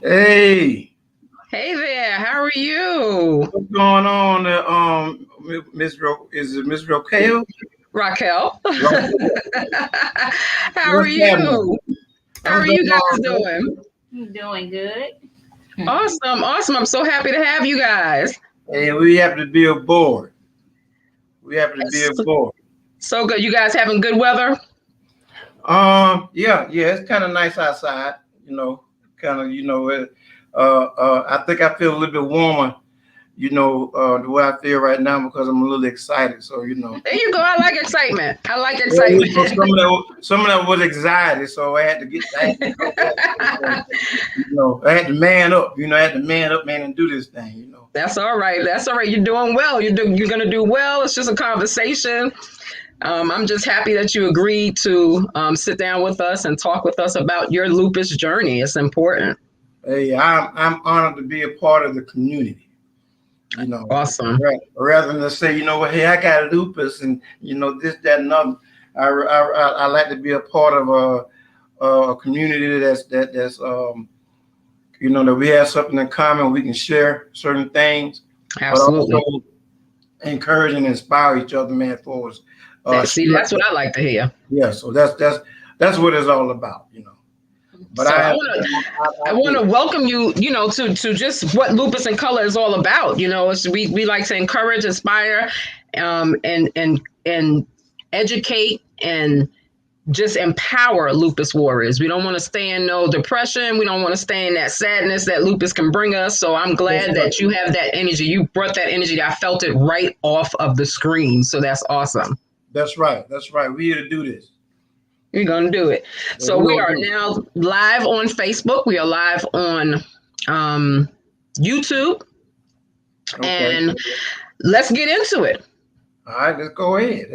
Hey, Hey there, how are you? what's going on? Is it Miss Roquel? Raquel. How are What's happening? you? How I'm are doing you all guys right. doing? I'm doing good. Awesome, awesome. I'm so happy to have you guys. Hey, we happen to be aboard. We happen to be It's aboard. so good. You guys having good weather? Yeah, it's kind of nice outside. You know, kind of, I think I feel a little bit warmer. The way I feel right now because I'm a little excited. So, There you go. I like excitement. I like well, excitement. some of that was anxiety. So I had to go back. I had to man up. I had to man up, man, and do this thing. That's all right. That's all right. You're doing well. You're gonna do well. It's just a conversation. I'm just happy that you agreed to sit down with us and talk with us about your lupus journey. It's important. Hey, I'm honored to be a part of the community. You know, Awesome. rather than to say, hey, I got lupus and this, that, and other. I like to be a part of a community that we have something in common. We can share certain things, Absolutely. but also encourage and inspire each other, man. Forward. That's what I like to hear. Yeah, so that's what it's all about. But So I want to welcome you, to just what Lupus in Color is all about. We like to encourage, inspire, and educate and just empower lupus warriors. We don't want to stay in no depression. We don't want to stay in that sadness that lupus can bring us. So I'm glad that you have that energy. You brought that energy. I felt it right off of the screen. So that's awesome. That's right. We're here to do this. We're going to do it. So we are now live on Facebook. We are live on YouTube. Okay. And let's get into it. All right, let's go ahead.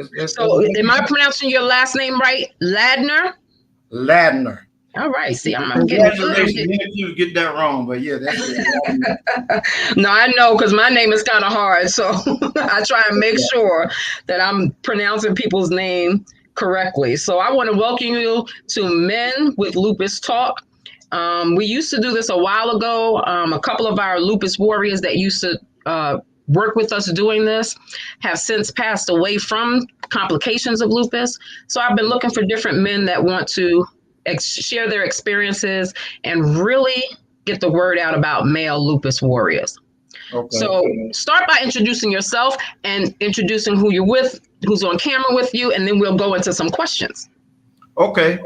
Am I pronouncing your last name right? Ladner? Ladner. All right. See, I'm getting you get that wrong, but yeah, that's it. No, I know because my name is kind of hard. So I try and make sure that I'm pronouncing people's name correctly. So I want to welcome you to Men with Lupus Talk. We used to do this a while ago. A couple of our lupus warriors that used to work with us doing this have since passed away from complications of lupus. So I've been looking for different men that want to share their experiences and really get the word out about male lupus warriors. Okay. So start by introducing yourself and introducing who you're with, who's on camera with you, and then we'll go into some questions. Okay.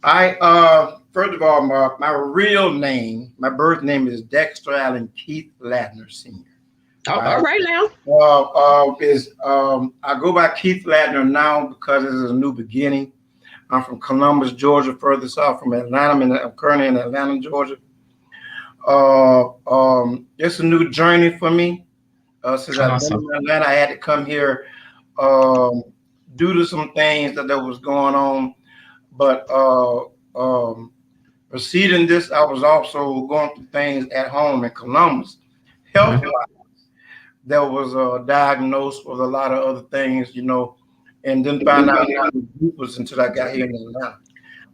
First of all, my real name, my birth name is Dexter Allen Keith Ladner Sr. All right now. I go by Keith Ladner now because it is a new beginning. I'm from Columbus, Georgia, further south from Atlanta. I'm currently in Atlanta, Georgia. It's a new journey for me. Since I've been in Atlanta, I had to come here due to some things that was going on. But preceding this, I was also going through things at home in Columbus, health-wise. That was diagnosed with a lot of other things, and didn't find out it was lupus until I got here in Atlanta.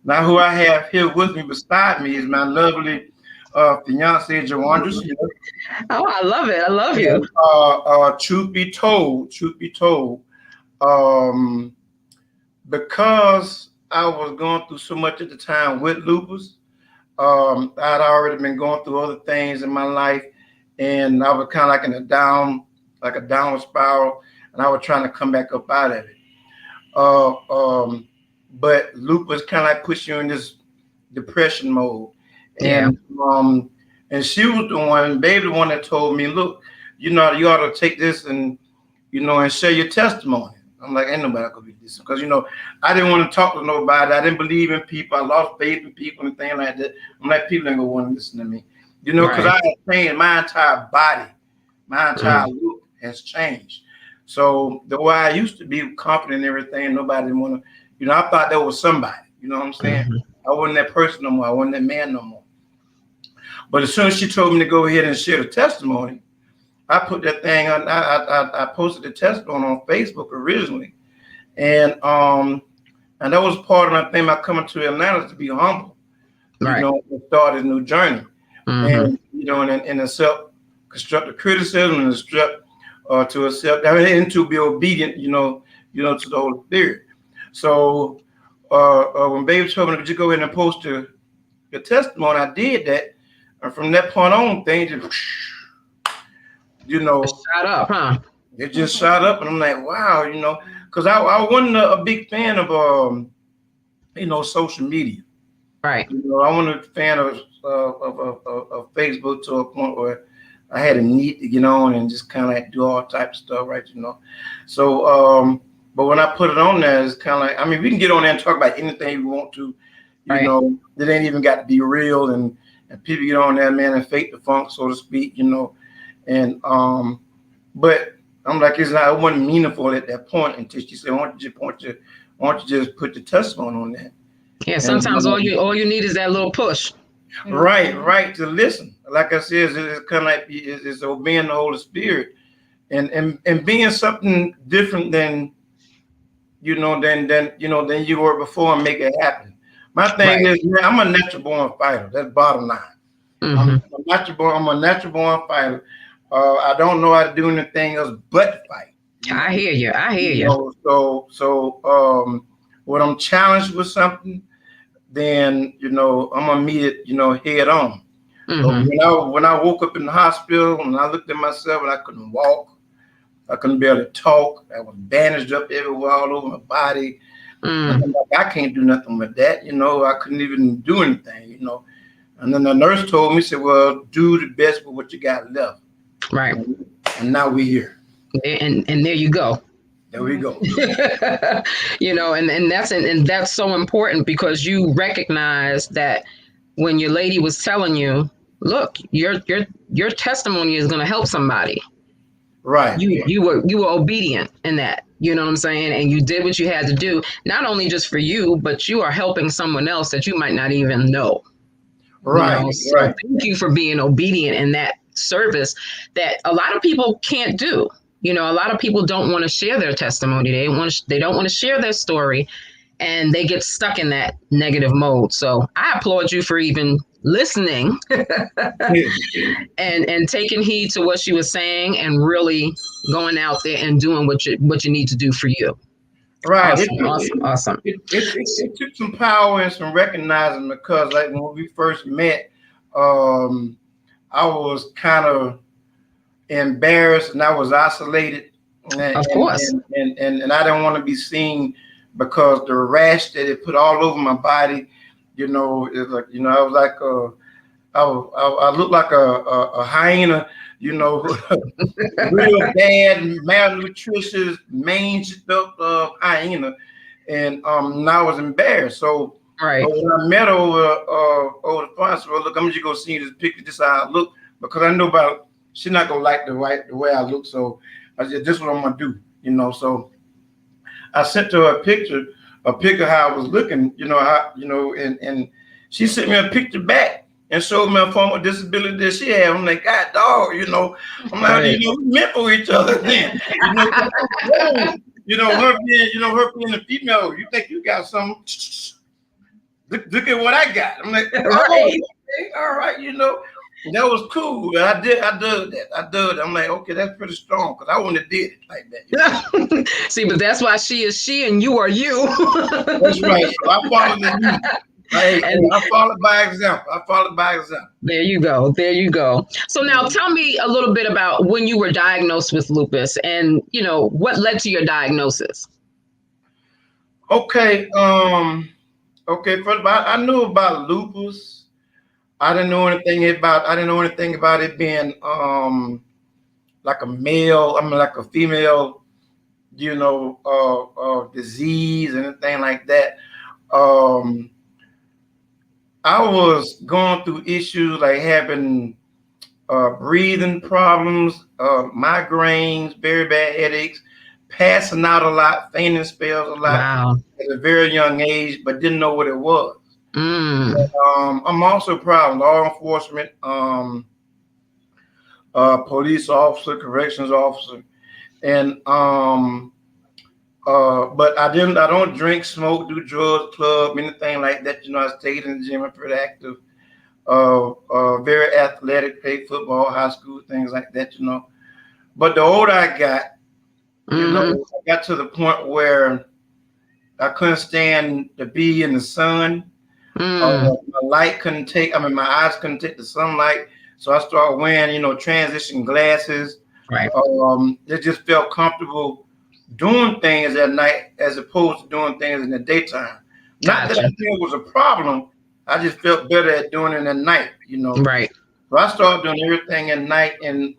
Now, who I have here with me, beside me, is my lovely fiance, Jawandra Smith. Oh, I love it. I love you. Truth be told, because I was going through so much at the time with lupus, I'd already been going through other things in my life. And I was kind of like in a downward spiral, and I was trying to come back up out of it. But lupus kind of like puts you in this depression mode. And she was the one that told me, look, you ought to take this and share your testimony. I'm like, ain't nobody gonna be this, because I didn't want to talk to nobody. I didn't believe in people. I lost faith in people and things like that. I'm like, people ain't gonna want to listen to me. Because I had changed my entire body, my entire look has changed. So the way I used to be confident in everything, nobody didn't want to, I thought there was somebody, you know what I'm saying? Mm-hmm. I wasn't that person no more. I wasn't that man no more. But as soon as she told me to go ahead and share the testimony, I put that thing on. I posted the testimony on Facebook originally, and that was part of my thing. My coming to Atlanta to be humble, and start a new journey. and and accept constructive criticism and to accept and to be obedient, to the Holy Spirit. So when Baby told me to just go ahead and post your testimony, I did that, and from that point on, things just, shot up, huh? It just shot up, and I'm like, wow, because I wasn't a big fan of social media. Right. I wasn't a fan of Facebook to a point where I had a need to get on and just kind of like do all types of stuff, right? So but when I put it on there, it's kind of like, I mean, we can get on there and talk about anything we want to, It ain't even got to be real, and people get on there, man, and fake the funk, so to speak, and but I'm like, it wasn't meaningful at that point until she said, why don't you just put the testimony on that? Yeah, sometimes all you need is that little push. Right, to listen. Like I said, it's kind of like it's obeying the Holy Spirit and being something different than than you were before, and make it happen. My thing is, man, I'm a natural born fighter. That's bottom line. I'm a natural born fighter. I don't know how to do anything else but fight. I hear you. So when I'm challenged with something, then I'm gonna meet it head on. When I woke up in the hospital and I looked at myself and I couldn't walk, I couldn't be able to talk, I was bandaged up everywhere all over my body. I'm like, I can't do nothing with that, I couldn't even do anything, And then the nurse told me, said, well, do the best with what you got left. Right. And now we're here. And there you go. There we go. And that's so important, because you recognize that when your lady was telling you, look, your testimony is going to help somebody. Right. You were obedient in that. You know what I'm saying? And you did what you had to do, not only just for you, but you are helping someone else that you might not even know. Right. So thank you for being obedient in that service that a lot of people can't do. A lot of people don't want to share their testimony. They don't want to share their story, and they get stuck in that negative mode. So I applaud you for even listening and taking heed to what she was saying and really going out there and doing what you need to do for you. Right. Awesome. It took some power and some recognizing, because like when we first met, I was kind of embarrassed and I was isolated. Of course. And I didn't want to be seen, because the rash that it put all over my body, it's like, I was like I looked like a hyena, real bad, malnutritious, manged up hyena, and I was embarrassed. So when I met over the phone, I said, well, look, I'm just gonna see this picture, this is how I look, because I know about she's not gonna like the way I look. So I said, this is what I'm gonna do, So I sent her a picture of how I was looking, and she sent me a picture back and showed me a form of disability that she had. I'm like, God, dog, I'm like, we meant for each other then, her being a female, you think you got something? Look at what I got. I'm like, all right, that was cool. I did that. I'm like, okay, that's pretty strong, because I wouldn't have did it like that. See, but that's why she is she and you are you. That's right. So I followed you. I followed by example. There you go. So now tell me a little bit about when you were diagnosed with lupus and, what led to your diagnosis. Okay. First of all, I knew about lupus. I didn't know anything about it being like a male, like a female, disease and anything like that. I was going through issues like having breathing problems, migraines, very bad headaches, passing out a lot, fainting spells a lot at a very young age, but didn't know what it was. I'm also proud of law enforcement, police officer, corrections officer, and but I don't drink, smoke, do drugs, club, anything like that. I stayed in the gym, I'm pretty active. very athletic, played football, high school, things like that, you know. But the older I got, you know, I got to the point where I couldn't stand to be in the sun. My light couldn't take, I mean, my eyes couldn't take the sunlight. So I started wearing, you know, transition glasses. Right. It just felt comfortable doing things at night as opposed to doing things in the daytime. Not that I think it was a problem. I just felt better at doing it at night, you know. Right. So I started doing everything at night, and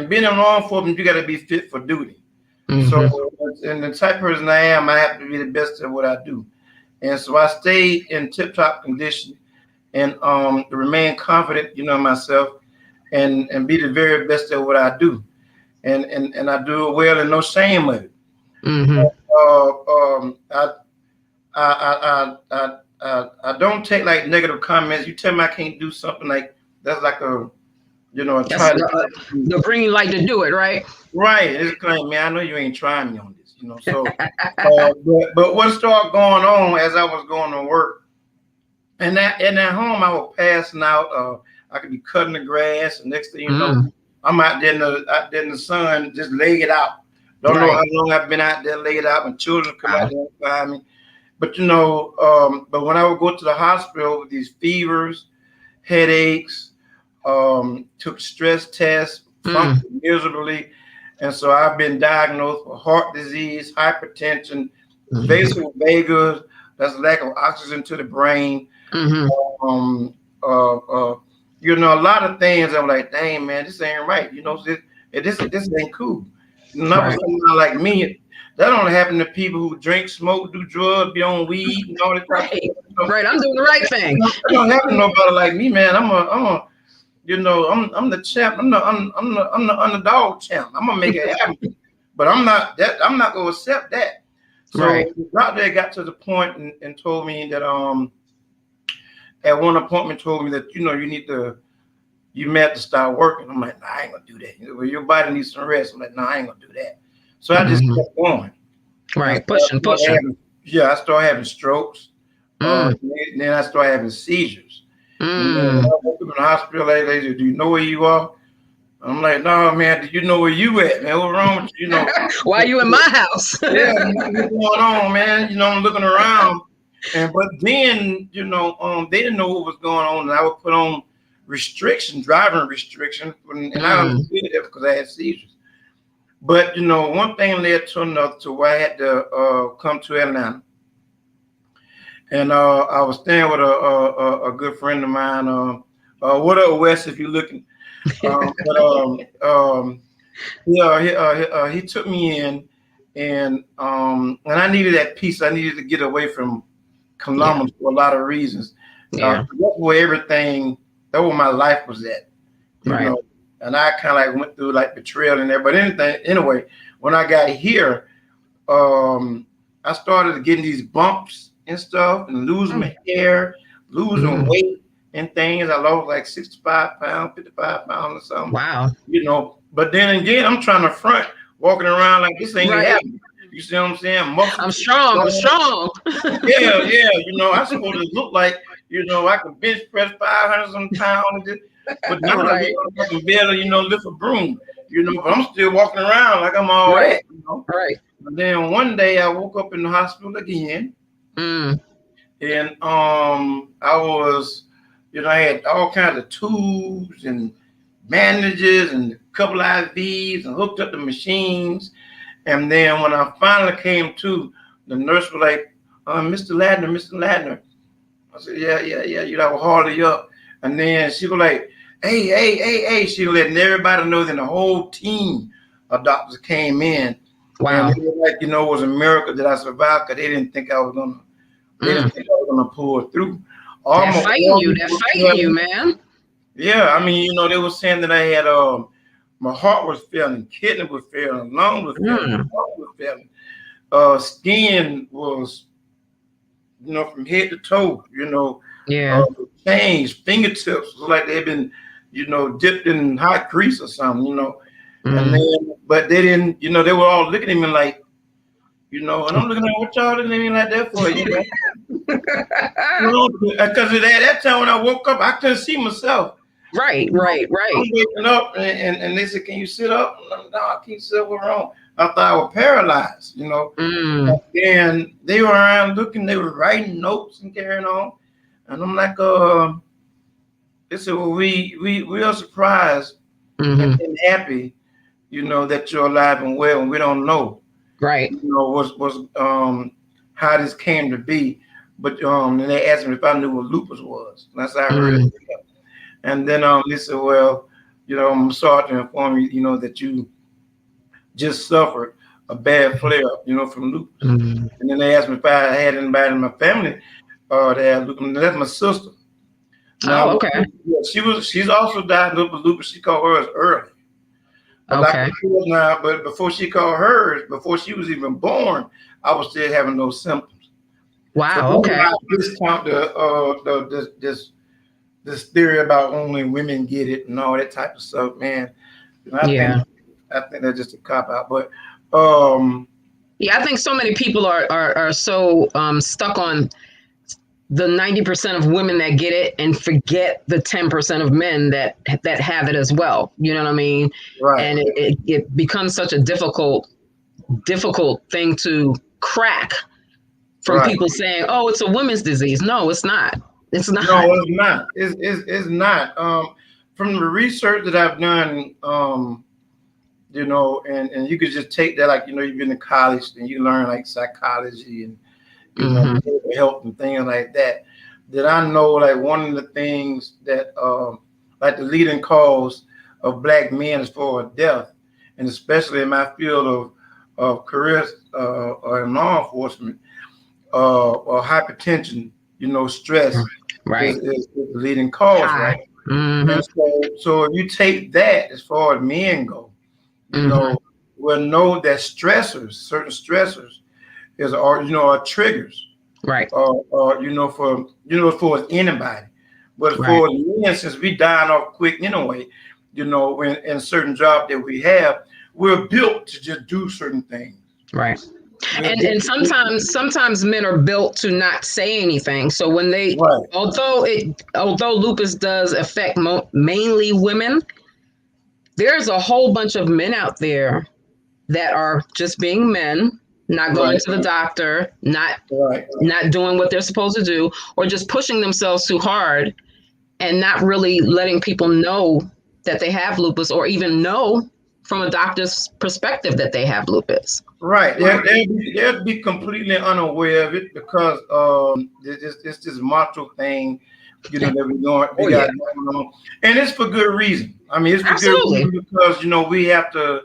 being in law enforcement, you got to be fit for duty. So, and the type of person I am, I have to be the best at what I do. And so I stayed in tip-top condition and to remain confident, you know, myself, and be the very best at what I do. And I do it well and no shame of it. I don't take like negative comments. You tell me I can't do something, like that's like a, you know, the green light to do it, right? Right. It's like, man, I know you ain't trying me on this, you know. So, but what started going on as I was going to work, and at home I was passing out. I could be cutting the grass, and next thing you know, I'm out there in the sun, just laid out. Don't know how long I've been out there laid out, and children come out there and find me. But you know, but when I would go to the hospital with these fevers, headaches, took stress tests, functioned miserably, and so I've been diagnosed with heart disease, hypertension, vasovagus, that's lack of oxygen to the brain. You know, a lot of things. I'm like, dang man, this ain't right. You know, this ain't cool. Not for someone like me. That only happen to people who drink, smoke, do drugs, be on weed, and all that. Right, I'm doing the right thing. It don't happen to nobody like me, man. You know, I'm the champ. I'm the underdog champ. I'm gonna make it happen. But I'm not gonna accept that. So the doctor got to the point and told me that at one appointment told me that, you know, you may have to start working. I'm like, nah, I ain't gonna do that. Your body needs some rest. I'm like, nah, I ain't gonna do that. So I just kept going. Right, pushing. I started having strokes. Then I started having seizures. And then I woke up in the hospital, they said, do you know where you are? I'm like, no, man, do you know where you at, man? What's wrong with you? You know, why are you in my house? Yeah, what's going on, man? You know, I'm looking around. But then, you know, they didn't know what was going on. And I would put on driving restrictions. And I understood it because I had seizures. But, you know, one thing led to another, to where I had to come to Atlanta. And I was staying with a good friend of mine. What up, Wes, if you're looking? He took me in, and I needed that peace. I needed to get away from Columbus for a lot of reasons. That's where my life was at. You know? And I kind of like went through like betrayal in there. But anyway, when I got here, I started getting these bumps and stuff, and losing my hair, losing weight and things. I lost like 65 pounds, 55 pounds or something. Wow. You know, but then again, I'm trying to front, walking around like this ain't happening. You see what I'm saying? I'm strong. Yeah. You know, I'm supposed to look like, you know, I can bench press 500 some pounds. But now I can barely, you know, lift a broom. You know, but I'm still walking around like I'm all right. You know? And then one day I woke up in the hospital again. And I was, you know, I had all kinds of tubes and bandages and a couple of IVs and hooked up the machines. And then when I finally came to, the nurse was like, Mr. Ladner. I said, yeah, you know, I was hardly up. And then she was like, hey. She was letting everybody know that the whole team of doctors came in. Wow. And they were like, you know, it was a miracle that I survived, because they didn't think I was gonna pull it through. They're fighting you, man. Yeah, I mean, you know, they were saying that I had my heart was failing, kidney was failing, lungs was failing, heart was failing. Skin was, you know, from head to toe, you know, changed, fingertips was like they'd been, you know, dipped in hot grease or something, you know. And then, but they didn't, you know, they were all looking at me like, you know, and I'm looking at what y'all looking at me like that for, you know. Because at that time when I woke up, I couldn't see myself. Right. I'm waking up and they said, "Can you sit up?" No, I can't sit up. What's wrong? I thought I was paralyzed, And they were around looking, they were writing notes and carrying on. And I'm like, they said, well, we are surprised and happy, that you're alive and well, and we don't know. Right. What's how this came to be. But and they asked me if I knew what lupus was. And that's how I heard it. And then they said, well, I'm sorry to inform you, that you just suffered a bad flare-up, from lupus. And then they asked me if I had anybody in my family that had lupus. And that's my sister. Now, okay. Yeah, she's also diagnosed with lupus. She called hers early. Okay. But before she called hers, before she was even born, I was still having those symptoms. Wow. So okay. I discount this theory about only women get it and all that type of stuff, man. I think that's just a cop out. But I think so many people are so stuck on the 90% of women that get it and forget the 10% of men that have it as well. You know what I mean? Right. And it becomes such a difficult thing to crack from people saying, "Oh, it's a women's disease." No, it's not. It's not. No, it's not. It's not. From the research that I've done, and you could just take that, like, you've been to college and you learn like psychology and health and things like that. That I know, like, one of the things that like the leading cause of Black men is for death, and especially in my field of career or in law enforcement, or hypertension, stress, right, is the leading cause, right? And so if you take that as far as men go, we'll know that certain stressors are triggers, right? For anybody, but for men, since we dying off quick anyway, when in certain job that we have, we're built to just do certain things, right? And sometimes men are built to not say anything. So when they, although lupus does affect mainly women, there's a whole bunch of men out there that are just being men, not going to the doctor, not doing what they're supposed to do, or just pushing themselves too hard and not really letting people know that they have lupus, or even know from a doctor's perspective that they have lupus. Right. They'll be completely unaware of it because it's this macho thing, that we got going on. And it's for good reason. I mean, it's for good reason because, we have to,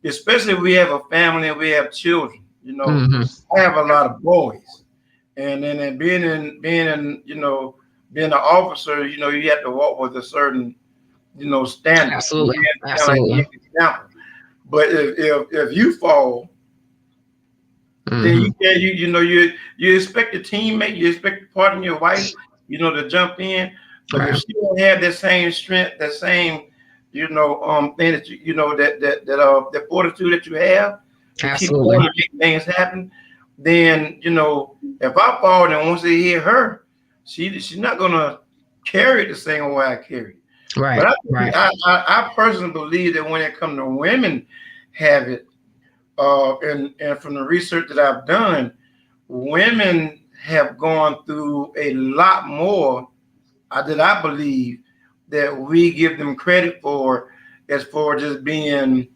especially if we have a family and we have children, I have a lot of boys. And then being an officer, you have to walk with a certain, standard. Absolutely. But if you fall, then you expect your teammate, you expect your partner, your wife, to jump in. But if she don't have that same strength, that same, thing that that fortitude that you have to keep going and make things happen, then if I fall, then once they hit her, she's not gonna carry it the same way I carry it. Right. But I personally believe that when it comes to women have it, and from the research that I've done, women have gone through a lot more that I believe that we give them credit for, as for just being,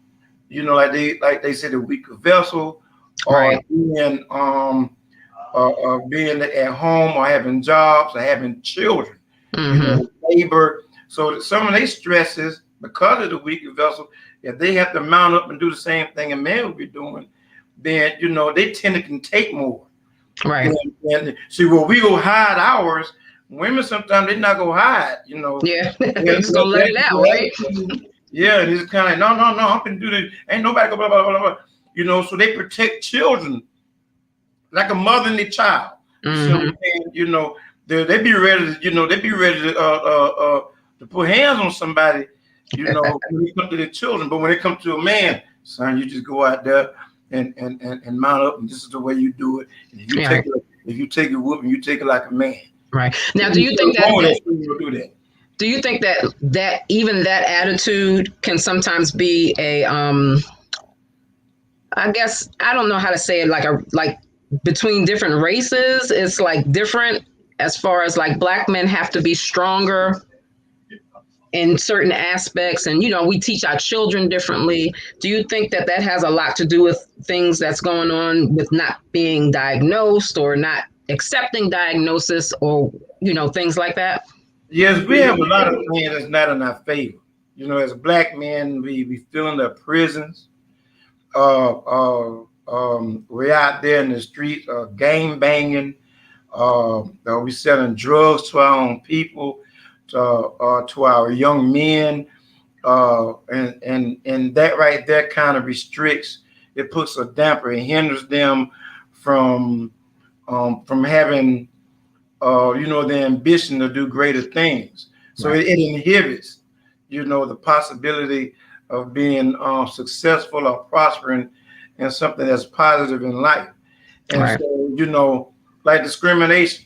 like they said, a weaker vessel, or being being at home, or having jobs, or having children, labor. So some of their stresses, because of the weaker vessel, if they have to mount up and do the same thing a man would be doing, then they tend to take more. Right. And see, well, we go hide ours. Women sometimes they not go hide. Yeah. Just gonna let it out, right? Yeah, and it's kind of like, no, I'm gonna do this. Ain't nobody go blah blah blah blah. So they protect children like a motherly child. So they be ready to to put hands on somebody, when it comes to their children. But when it comes to a man, son, you just go out there and mount up, and this is the way you do it. And if you If you take a whooping, you take it like a man. Right. Now, do you think do that? Do you think that even that attitude can sometimes be a I guess I don't know how to say it, like between different races, it's like different as far as like black men have to be stronger in certain aspects, and we teach our children differently. Do you think that has a lot to do with things that's going on with not being diagnosed or not accepting diagnosis, or things like that? Yes, we have a lot of things that's not in our favor. As black men, we fill in the prisons. We're out there in the streets, gang banging. We selling drugs to our own people, to our young men, and that right there kind of restricts. It puts a damper. It hinders them from having the ambition to do greater things. So Right. it inhibits the possibility of being successful or prospering in something that's positive in life. And Right. so, like discrimination,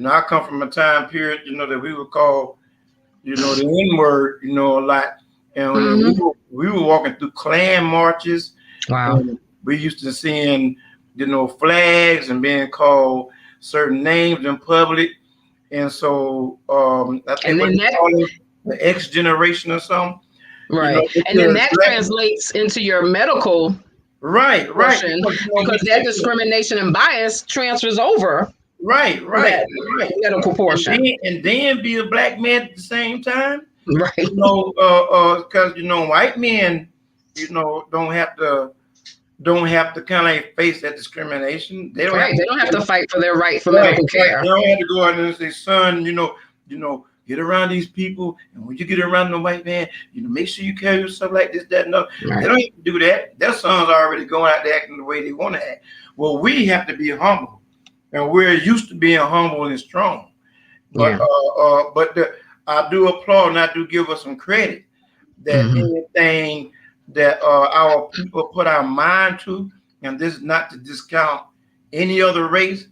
I come from a time period, that we would call, the N-word, a lot. And we were walking through Klan marches. Wow. And we used to seeing, flags and being called certain names in public. And so I think the X generation or something. Right. And then that translates into your medical portion, because that discrimination and bias transfers over. Right. Medical portion. And then be a black man at the same time. Right. Because white men, don't have to kind of face that discrimination. They don't have to fight for their right for medical care. They don't have to go out and say, son, get around these people, and when you get around the white man, make sure you carry yourself like this, that, and that. Right. They don't have to do that. Their sons are already going out there acting the way they want to act. Well, we have to be humble, and we're used to being humble and strong. But I do applaud and I do give us some credit that anything that our people put our mind to, and this is not to discount any other race,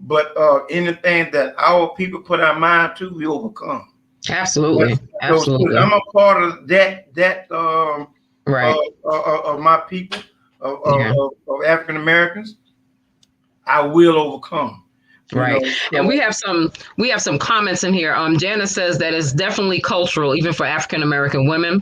but anything that our people put our mind to, we overcome. Absolutely. Absolutely. So I'm a part of that right. Of my people, of African Americans. I will overcome. Right. And we have some comments in here. Janice says that it's definitely cultural, even for African American women,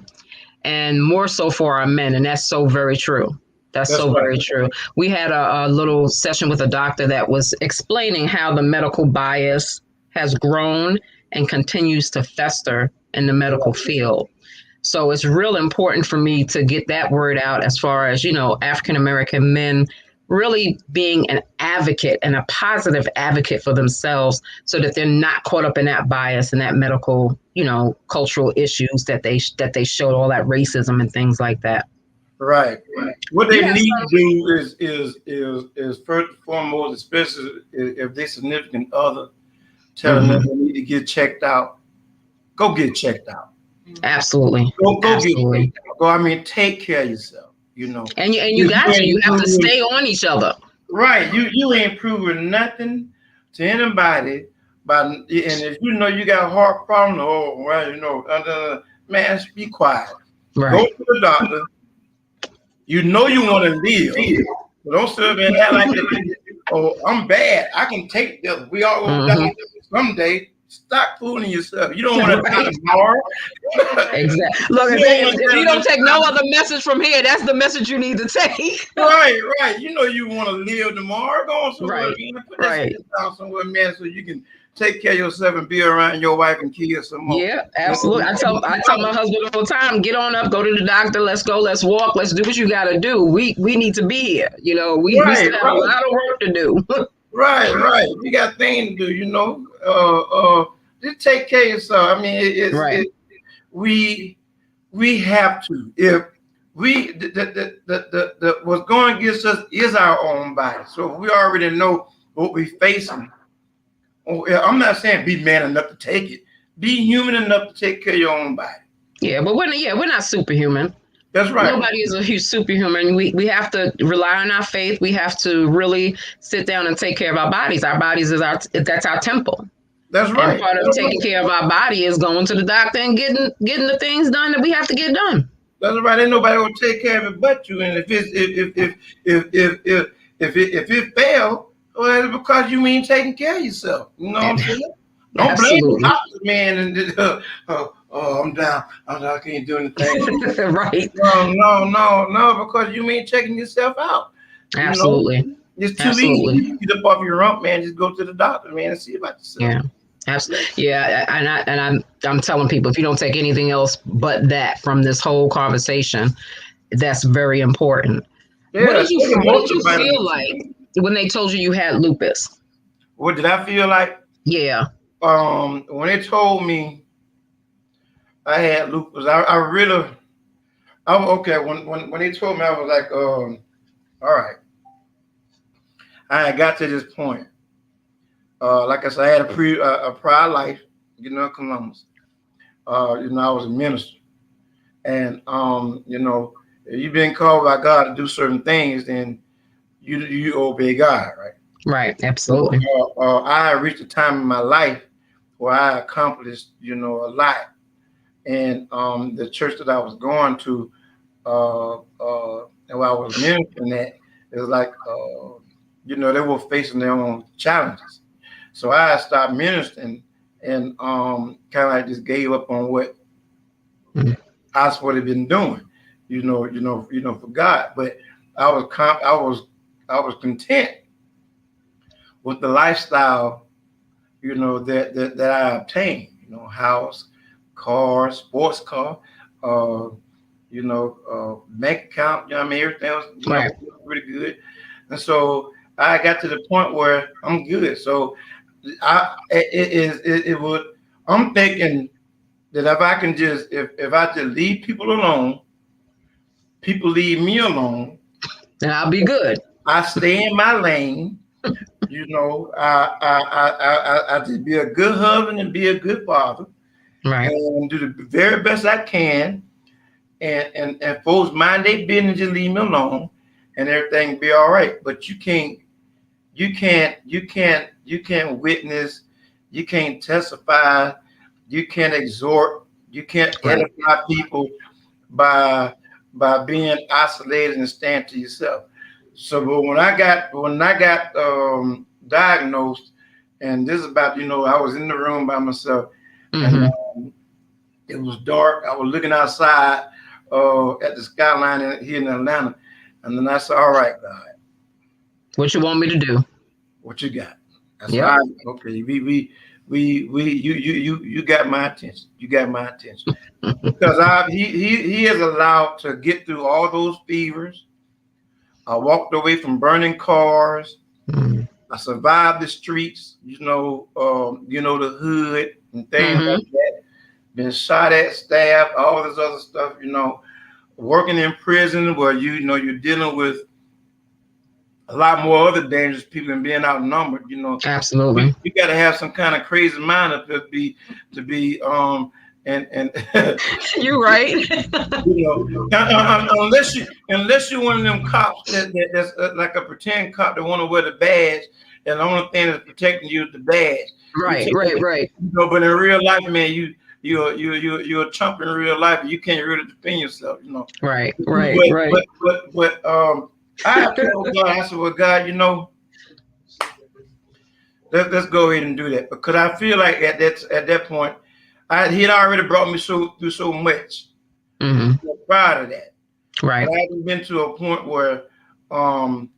and more so for our men. And that's so very true. That's so very true. We had a little session with a doctor that was explaining how the medical bias has grown and continues to fester in the medical field. So it's real important for me to get that word out as far as, African American men really being an advocate and a positive advocate for themselves, so that they're not caught up in that bias and that medical, cultural issues that they showed, all that racism and things like that. Right. What they need to do is first and foremost, especially if they're significant other, telling them they need to get checked out. Go get checked out. Absolutely. Go get checked out. Go. Take care of yourself. And you have to stay on each other. Right. You ain't proving nothing to anybody. And if you got a heart problem, man, be quiet. Right. Go to the doctor. You want to live. But don't sit up and act like that. Oh, I'm bad. I can take this. We all gonna die someday. Stop fooling yourself. You don't want to die tomorrow. Exactly. Look, if you don't take no other message from here, that's the message you need to take. Right. You want to live tomorrow. Go on somewhere. Put that down somewhere, man, so you can take care of yourself and be around your wife and kids some more. Yeah, absolutely. I tell my husband all the time, get on up, go to the doctor, let's go, let's walk, let's do what you got to do. We need to be here. We still have a lot of work to do. Right. You got things to do, just take care of yourself. I mean, we have to. If we what's going against us is our own body. So if we already know what we're facing, I'm not saying be man enough to take it. Be human enough to take care of your own body. Yeah, but we're not superhuman. That's right. Nobody is a huge superhuman. We have to rely on our faith. We have to really sit down and take care of our bodies. Our bodies is that's our temple. That's And right. part of taking care of our body is going to the doctor and getting the things done that we have to get done. That's right. Ain't nobody gonna take care of it but you. And if it fail, well, it's because you ain't taking care of yourself. You know what I'm saying? Don't blame the Absolutely. doctor, man. And I'm down. I can't do anything. Right. No, because you ain't checking yourself out. You know, Absolutely. it's too Absolutely. easy. You get up off your rump, man. Just go to the doctor, man, and see about yourself. Yeah. Absolutely. Yeah. I'm telling people, if you don't take anything else but that from this whole conversation, that's very important. Yeah, What did you multivitamin. feel like when they told you had lupus? What did I feel like? Yeah. When they told me I had lupus, I really, I was okay. When they told me, I was like, all right. I had got to this point. Like I said, I had a prior life, in Columbus. I was a minister, and if you've been called by God to do certain things, then you obey God, right? Right. Absolutely. So, I reached a time in my life where I accomplished, a lot, and the church that I was going to, and while I was ministering at, it was like, they were facing their own challenges. So I stopped ministering and kind of like just gave up on what I was supposed to been doing, for God. But I was content with the lifestyle, that I obtained. House, car, sports car, bank account. Everything was Right. pretty good. And so I got to the point where I'm good. So it would. I'm thinking that if I can just if I just leave people alone, people leave me alone. And I'll be good. I stay in my lane. I just be a good husband and be a good father, Right. and do the very best I can, and folks mind their business, just leave me alone, and everything be all right. But you can't witness, you can't testify, you can't exhort, you can't edify people by being isolated and staying to yourself. So, but when I got diagnosed, and this is about, I was in the room by myself, and it was dark. I was looking outside at the skyline here in Atlanta, and then I said, "All right, God, what you want me to do? What you got?" That's Yep. right. Okay, you got my attention. You got my attention because he is allowed to get through all those fevers. I walked away from burning cars. I survived the streets, the hood and things like that. Been shot at, stabbed, all this other stuff, working in prison where you're dealing with a lot more other dangerous people and being outnumbered, Absolutely. You got to have some kind of crazy mind up there to be and You're right. Unless you're one of them cops that's like a pretend cop that want to wear the badge, and the only thing that's protecting you is the badge. Right. But in real life, man, you're a chump in real life, and you can't really defend yourself. Right. But I told God, I said, well, God, let's go ahead and do that, because I feel like at that point, he had already brought me through so much. Prior to that, right? I hadn't been to a point where, where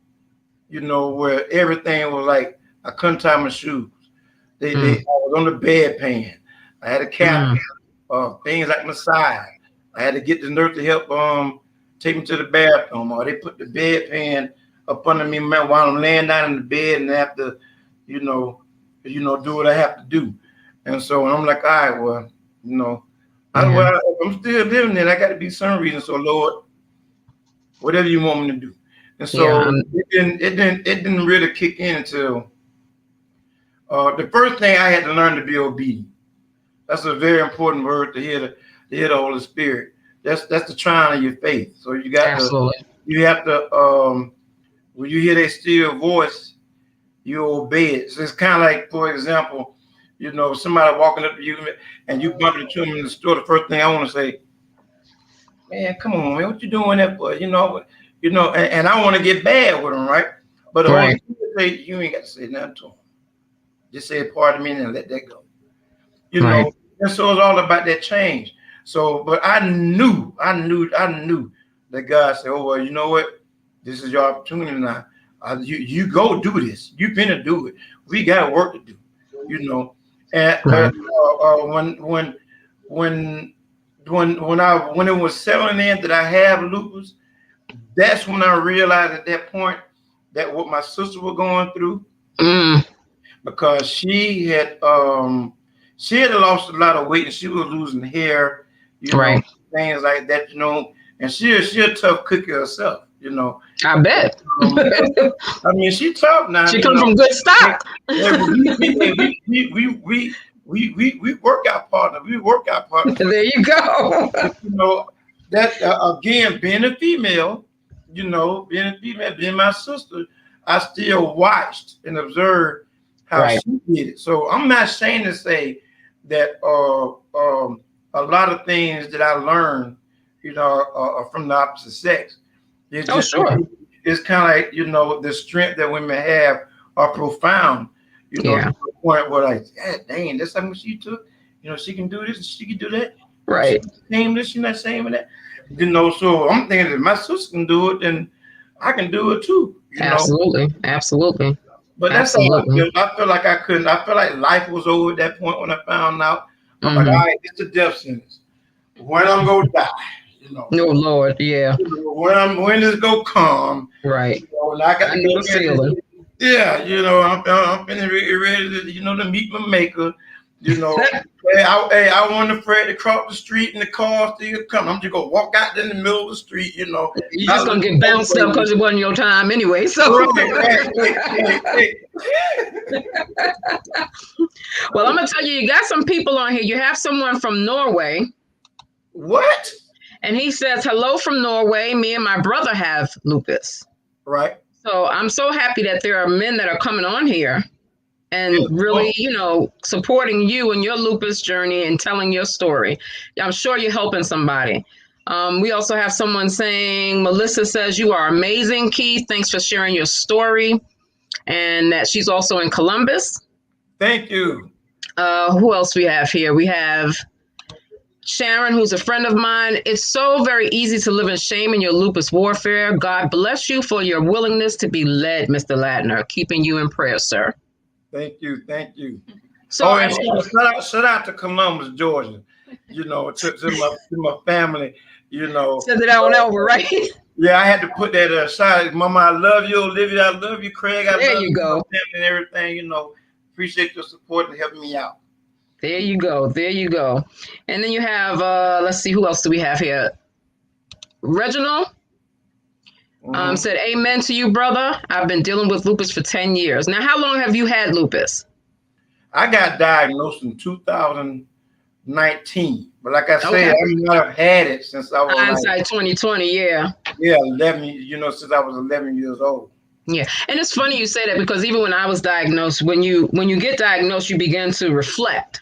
everything was like I couldn't tie my shoes. I was on the bedpan. I had a cap, things like my side. I had to get the nurse to help take me to the bathroom, or they put the bedpan up under me while I'm laying down in the bed, and I have to, do what I have to do. And so I'm like, all right, well, I'm still living there. I got to be some reason. So Lord, whatever you want me to do. And so it didn't really kick in until the first thing I had to learn to be obedient. That's a very important word to hear the Holy Spirit. that's the trial of your faith. So you got Absolutely. to, you have to, when you hear that still voice, you obey it. So it's kind of like, for example, somebody walking up to you and you bump into them in the store. The first thing I want to say, man, come on, man, what you doing that for? And I want to get bad with them, right? But the Holy Right. Spirit say, you ain't got to say nothing to them. Just say pardon me and let that go. Right. And so it's all about that change. So, but I knew that God said, oh, well, you know what? This is your opportunity now. You go do this. You finna do it. We got work to do, And Right. when it was settling in that I have lupus, that's when I realized at that point that what my sister was going through, because she had lost a lot of weight and she was losing hair, Right. things like that, and she a tough cookie herself, I bet. I mean, she tough now. She come from good stock. We work out partner. We work out partner. There you go. That again, being a female, being my sister, I still watched and observed how Right. she did it. So I'm not ashamed to say that a lot of things that I learned, are from the opposite sex. It's Oh, sure. It's kind of like, the strength that women have are profound, Yeah. to the point where like, dang, that's how much she took. She can do this, she can do that. Right. She's saying this, she's not saying that. So I'm thinking if my sister can do it, then I can do it too. Absolutely. Absolutely. But that's how I feel. I feel like I couldn't. I feel like life was over at that point when I found out. I'm like, all right, it's a death sentence. When I'm gonna die, No, Lord, yeah. When this go come, Right. And I got I know the feeling. Yeah, I'm feeling ready to, to meet my maker. I wasn't afraid to cross the street and the car still coming. I'm just gonna walk out in the middle of the street, You're just gonna get bounced up because it wasn't your time anyway. So right. Well, I'm gonna tell you, you got some people on here. You have someone from Norway. What? And he says, hello from Norway. Me and my brother have lupus. Right. So I'm so happy that there are men that are coming on here and really, supporting you and your lupus journey and telling your story. I'm sure you're helping somebody. We also have someone saying, Melissa says, you are amazing, Keith. Thanks for sharing your story. And that she's also in Columbus. Thank you. Who else we have here? We have Sharon, who's a friend of mine. It's so very easy to live in shame in your lupus warfare. God bless you for your willingness to be led, Mr. Ladner. Keeping you in prayer, sir. Thank you. Thank you. So, and shout out to Columbus, Georgia. To my family. Send it on over, right? Yeah, I had to put that aside. Mama, I love you. Olivia, I love you. Craig, I love you. Go. And everything. Appreciate your support and helping me out. There you go. There you go. And then you have, let's see, who else do we have here? Reginald said, amen to you, brother. I've been dealing with lupus for 10 years. Now, how long have you had lupus? I got diagnosed in 2019. But like I said, I might have had it since I was hindsight 2020, yeah. Yeah, 11, since I was 11 years old. Yeah. And it's funny you say that because even when I was diagnosed, when you get diagnosed, you begin to reflect.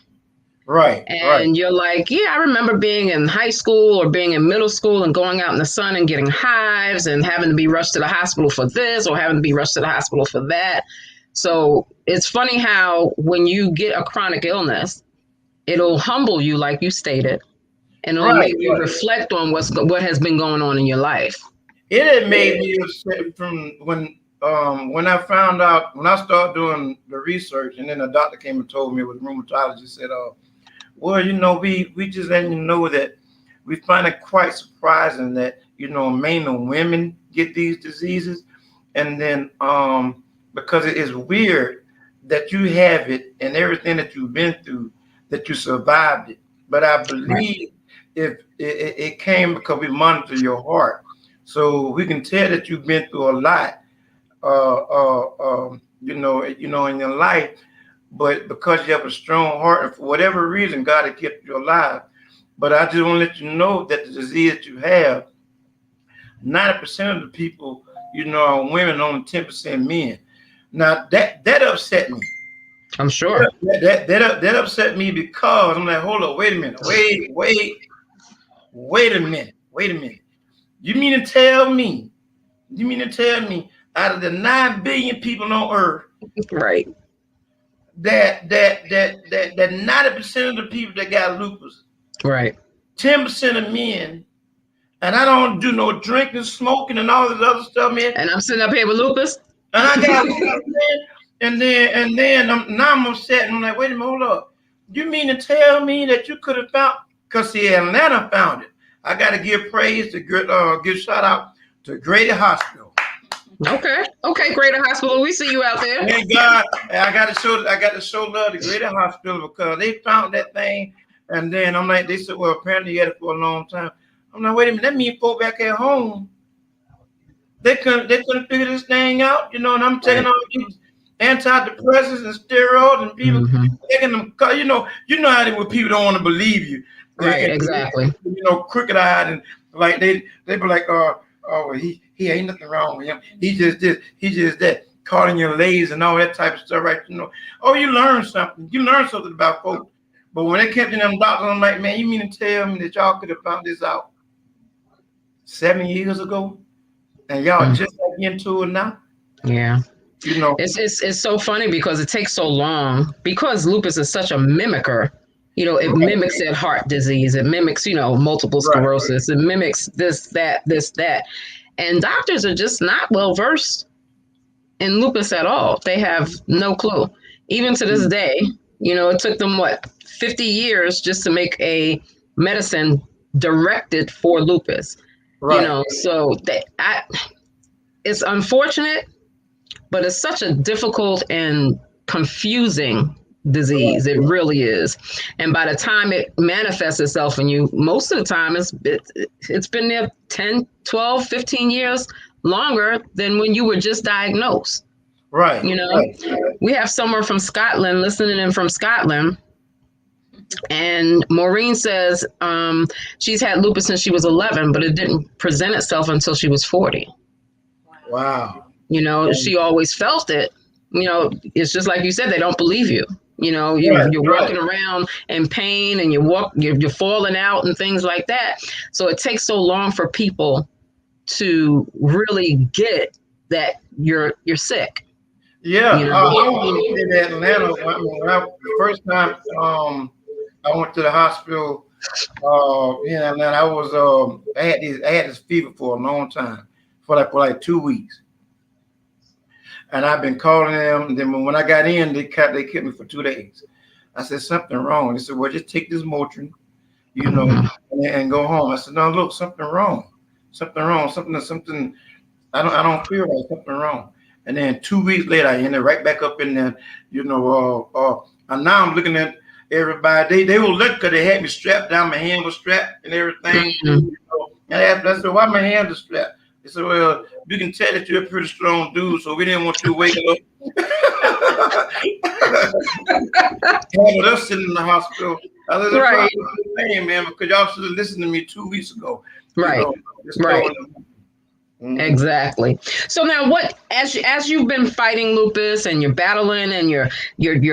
Right. And you're like, yeah, I remember being in high school or being in middle school and going out in the sun and getting hives and having to be rushed to the hospital for this or having to be rushed to the hospital for that. So it's funny how when you get a chronic illness, it'll humble you, like you stated, and it'll make you reflect on what has been going on in your life. It had made me upset from when I found out, when I started doing the research, and then a doctor came and told me, it was a rheumatologist, said, well, we just letting you know that we find it quite surprising that, mainly women get these diseases. And then because it is weird that you have it and everything that you've been through, that you survived it. But I believe if it came because we monitor your heart. So we can tell that you've been through a lot, in your life. But because you have a strong heart, and for whatever reason, God has kept you alive. But I just want to let you know that the disease that you have, 90% of the people, are women, only 10% men. Now that upset me. I'm sure. That upset me because I'm like, hold up, wait a minute, wait a minute. You mean to tell me out of the 9 billion people on earth, Right. that 90% of the people that got lupus, Right. 10% of men, and I don't do no drinking, smoking, and all this other stuff, man. And I'm sitting up here with lupus. And I got and then I'm upset, and I'm like, wait a minute, hold up. You mean to tell me that you could have found? Because see, Atlanta found it. I got to give praise to give shout out to Grady Hospital. Okay, Greater Hospital, we see you out there. Thank God, I got to show love to Grady Hospital because they found that thing, and then I'm like, they said, well, apparently you had it for a long time. I'm like, wait a minute, that means folk back at home, they couldn't figure this thing out, and I'm taking all these antidepressants and steroids, and people taking them, you know how they, when people don't want to believe you, right? Exactly. Crooked eyed, and like they be like, oh, he ain't nothing wrong with him. He just this, he just that, calling you lazy and all that type of stuff, right? Oh, you learn something. You learn something about folks. But when they kept in them doctors, I'm like, man, you mean to tell me that y'all could have found this out 7 years ago, and y'all just like into it now? Yeah. It's so funny because it takes so long, because lupus is such a mimicker. It mimics that heart disease. It mimics, multiple sclerosis. It mimics this, that. And doctors are just not well versed in lupus at all. They have no clue. Even to this day, it took them 50 years just to make a medicine directed for lupus. Right. So it's unfortunate, but it's such a difficult and confusing disease. It really is. And by the time it manifests itself in you, most of the time it's been there 10, 12, 15 years longer than when you were just diagnosed. Right. We have someone from Scotland listening in from Scotland. And Maureen says she's had lupus since she was 11, but it didn't present itself until she was 40. Wow. She always felt it. It's just like you said, they don't believe you. You're walking around in pain, and you're falling out and things like that. So it takes so long for people to really get that you're sick. Yeah. I was in Atlanta when first time I went to the hospital in Atlanta. I was I had this fever for a long time, for like 2 weeks. And I've been calling them. And then when I got in, they kept me for 2 days. I said, something wrong. They said, well, just take this Motrin, and go home. I said, no, look, something wrong. Something. I don't feel right. Something wrong. And then 2 weeks later, I ended right back up in there, and now I'm looking at everybody. They were looking because they had me strapped down. My hand was strapped and everything. And I said, why my hand is strapped? They said, well, we can tell that you're a pretty strong dude, so we didn't want you waking up. Having us sitting in the hospital. I said, right. Man, because y'all should have listened to me 2 weeks ago. Right. Right. Exactly. So now, as you've been fighting lupus and you're battling and you're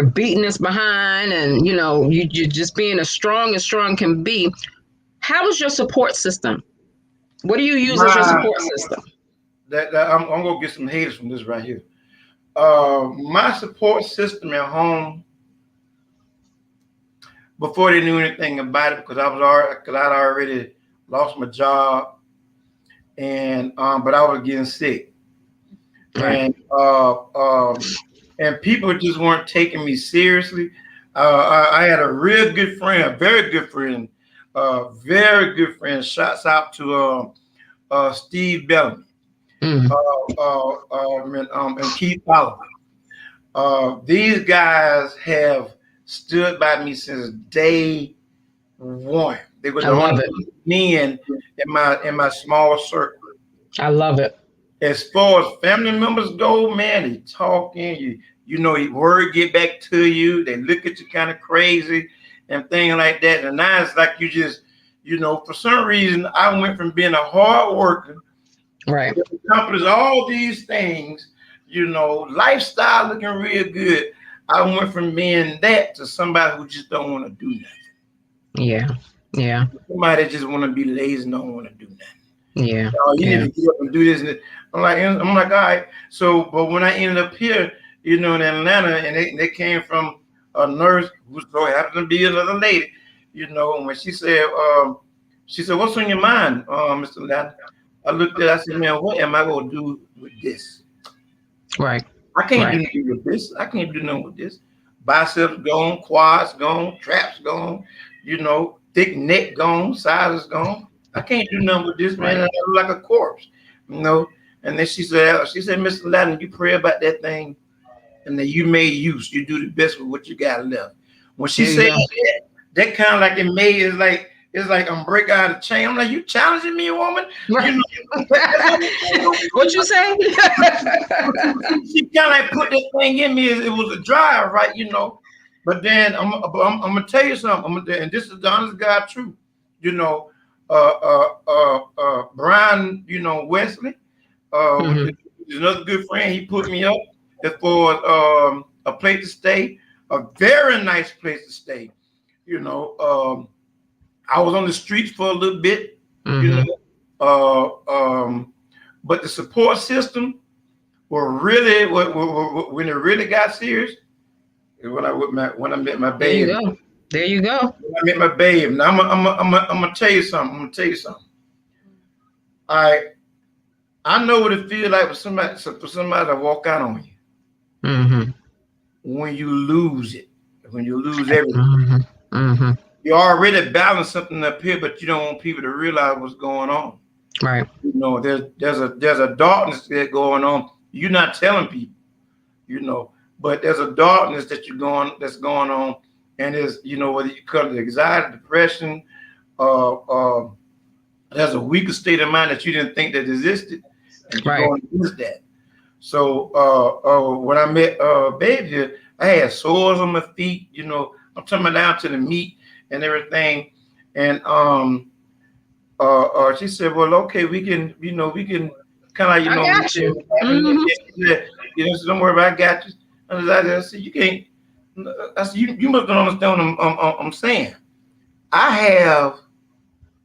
beating this behind, and you're just being as strong can be, how is your support system? What do you use as your support system? I'm gonna get some haters from this right here. My support system at home, before they knew anything about it, because I'd already lost my job, and but I was getting sick, right. And people just weren't taking me seriously. I had a real good friend, a very good friend. Shouts out to Steve Bellamy, and Keith Ladner. These guys have stood by me since day one. They were the only men in my small circle. I love it. As far as family members go, man, they talking. Word get back to you. They look at you kind of crazy and things like that. And now it's like you just You know, for some reason, I went from being a hard worker, right, to accomplish all these things, you know, lifestyle looking real good. I went from being that to somebody who just don't want to do nothing. yeah, yeah, Somebody that just want to be lazy and don't want to do nothing. yeah, Oh, you yeah, need to get up and do this. And I'm like, all right. So, but when I ended up here, you know, in Atlanta, and they came from a nurse who so happened to be another lady, you know, and when she said, what's on your mind, Mr. Ladner? I looked at it, I said, man, what am I going to do with this? right, I can't do right, nothing with this. I can't do nothing with this. Biceps gone, quads gone, traps gone, you know, thick neck gone, size is gone. I can't do nothing with this, man. right. I look like a corpse, you know. And then she said, Mr. Ladner, you pray about that thing, and then you made use. You do the best with what you got left. When she There you said go. that kind of like it made it's like I'm breaking out of chain. I'm like, you challenging me, woman? Right. You know, What you say? she kind of like put this thing in me. It was a drive, right? You know. But then I'm gonna tell you something. And this is the honest God truth. You know, Brian, you know, Wesley, which is another good friend. He put me up for a place to stay, a very nice place to stay. You know, I was on the streets for a little bit. You know, but the support system were really when it really got serious. When I met my There you baby. go. There you go. When I met my baby. Now I'm gonna tell you something. I know what it feels like for somebody to walk out on you when you lose it, when you lose everything. You already balanced something up here, but you don't want people to realize what's going on. Right. You know, there's a darkness that's going on. You're not telling people, you know, but there's a darkness that's going on, and is, you know, whether you call it anxiety, depression, there's a weaker state of mind that you didn't think that existed, and you're going to use that. So when I met baby, I had sores on my feet, you know, I'm coming down to the meat and everything. And she said, well, okay, we can kind of, you know, I got you. you know, so don't worry about it, I got you. I said, you can't, I said, you must not understand what I'm saying. I have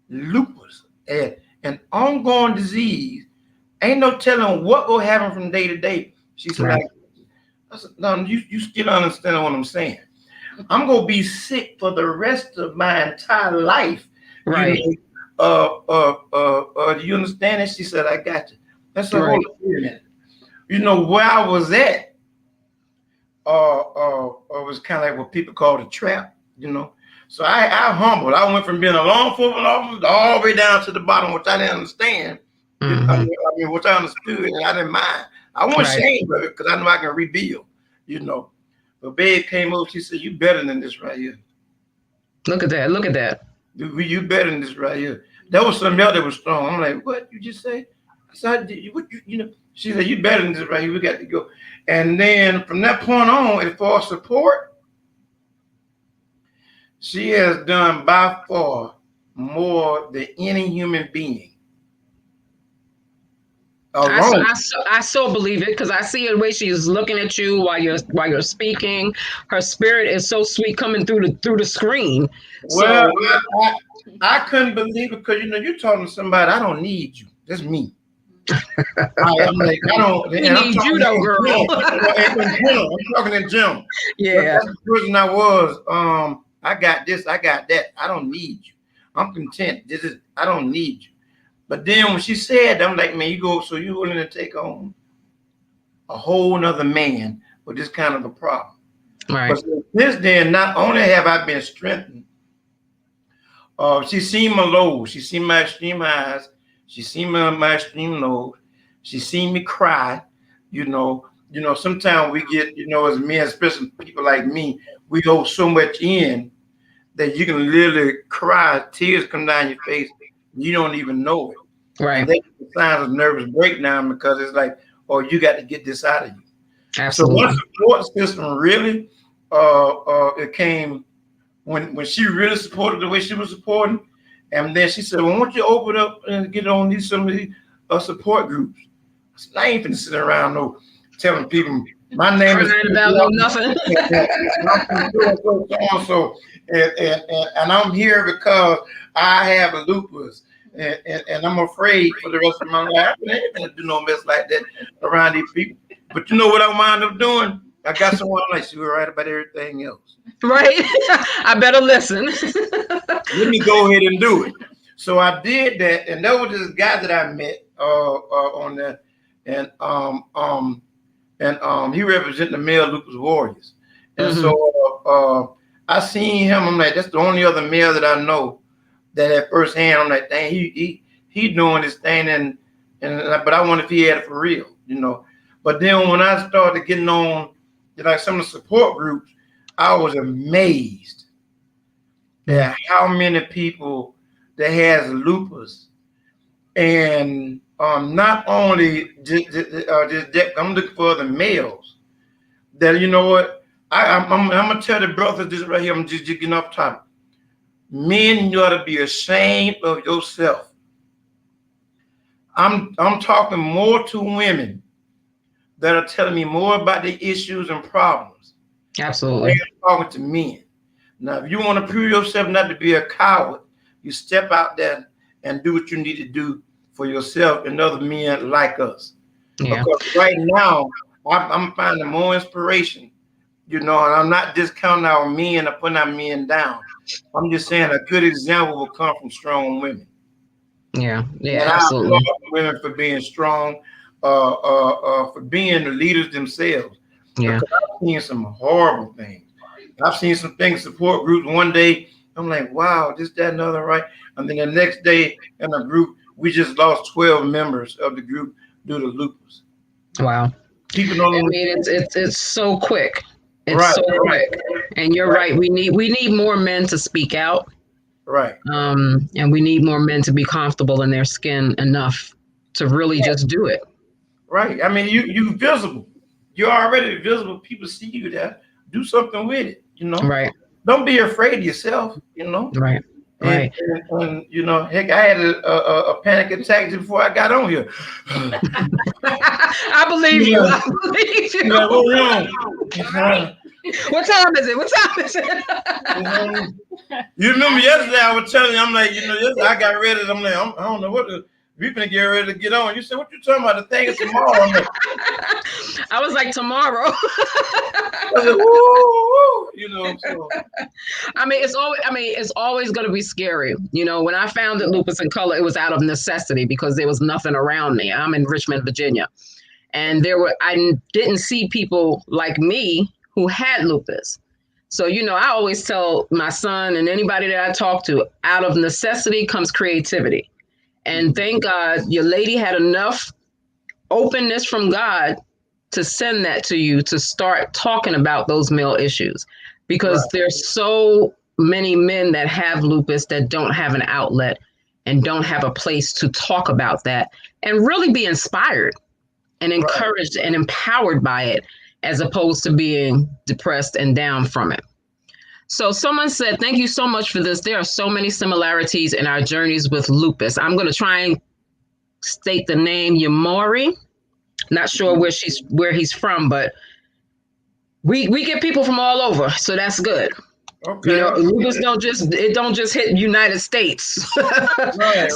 lupus, an ongoing disease. Ain't no telling what will happen from day to day. She said, Right. I said, no, you still understand what I'm saying. I'm gonna be sick for the rest of my entire life. Right. You know, do you understand it? She said, I got you. That's a whole minute. You know where I was at, was kind of like what people call the trap, you know. So I humbled. I went from being a law enforcement officer all the way down to the bottom, which I didn't understand. I mean, which I understood and I didn't mind. I wasn't ashamed of it because I know I can rebuild, you know. But babe came over, she said, you better than this right here. Look at that. Look at that. You better than this right here. That was something else that was strong. I'm like, what you just say? I said, you know, she said, you better than this right here. We got to go. And then from that point on, as far as support, she has done by far more than any human being. I so believe it because I see the way she's looking at you while you're speaking. Her spirit is so sweet coming through the screen. Well, so, I couldn't believe it because, you know, you're talking to somebody. I don't need you. That's me. I'm like, I don't. We need you though, girl. I'm talking in general. Yeah. That's the person I was. I got this. I got that. I don't need you. I'm content. I don't need you. But then when she said, I'm like, man, so you're willing to take on a whole nother man with this kind of a problem. Right. But since then, not only have I been strengthened, she's seen my lows, she's seen my extreme highs, she's seen my extreme lows, she's seen me cry, you know, sometimes we get, you know, as men, especially people like me, we go so much in that you can literally cry, tears come down your face, you don't even know it. Right. And that's the signs of nervous breakdown because it's like, oh, you got to get this out of you. Absolutely. So one support system really, it came when she really supported the way she was supporting, And then she said, well, why don't you open up and get on some of these support groups? I said, I ain't finna sit around no telling people my name is about no nothing. So and I'm here because I have a lupus, and I'm afraid for the rest of my life. I ain't gonna do no mess like that around these people. But you know what I wound up doing? I got someone like she was right about everything else. Right. I better listen. Let me go ahead and do it. So I did that, and that was this guy that I met on that, and he represented the male lupus warriors. And so I seen him. I'm like, that's the only other male that I know that at first hand. I'm like, dang, he doing this thing, and but I wonder if he had it for real, you know. But then when I started getting on like some of the support groups, I was amazed at how many people that has lupus, and not only just I'm looking for other males that, you know what, I'm gonna tell the brothers this right here. I'm just getting off topic. Men, you ought to be ashamed of yourself. I'm talking more to women that are telling me more about the issues and problems. Absolutely. I'm talking to men. Now, if you want to prove yourself not to be a coward, you step out there and do what you need to do for yourself and other men like us. Yeah. Because right now, I'm finding more inspiration, you know, and I'm not discounting our men or putting our men down. I'm just saying a good example will come from strong women. Yeah, and absolutely. I applaud women for being strong, for being the leaders themselves. Yeah. Because I've seen some horrible things. I've seen some things, support groups. One day, I'm like, wow, this, that, and the other, right? And then the next day in a group, we just lost 12 members of the group due to lupus. Wow. People don't. I mean, it's so quick. It's so quick. And you're right. We need more men to speak out. Right. And we need more men to be comfortable in their skin enough to really just do it. Right. I mean, you visible. You're already visible. People see you there. Do something with it, you know. Right. Don't be afraid of yourself, you know. Right. Right. And you know, heck, I had a panic attack before I got on here. I believe you. I believe you. Like, what's wrong? What time is it? What time is it? You remember yesterday I was telling you, I'm like, you know, yesterday I got ready. I'm like, I don't know what we finna get ready to get on. You said, what you talking about? The thing is tomorrow. I was like, tomorrow. I was like, woo, you know. So. I mean, it's always going to be scary. You know, when I founded Lupus In Color, it was out of necessity because there was nothing around me. I'm in Richmond, Virginia, and I didn't see people like me who had lupus. So, you know, I always tell my son and anybody that I talk to, out of necessity comes creativity. And thank God your lady had enough openness from God to send that to you to start talking about those male issues, because there's so many men that have lupus that don't have an outlet and don't have a place to talk about that and really be inspired and encouraged and empowered by it, as opposed to being depressed and down from it. So someone said, thank you so much for this. There are so many similarities in our journeys with lupus. I'm going to try and state the name Yamori. Not sure where he's from, but we get people from all over. So that's good. Okay. You know, lupus don't just hit United States. Right.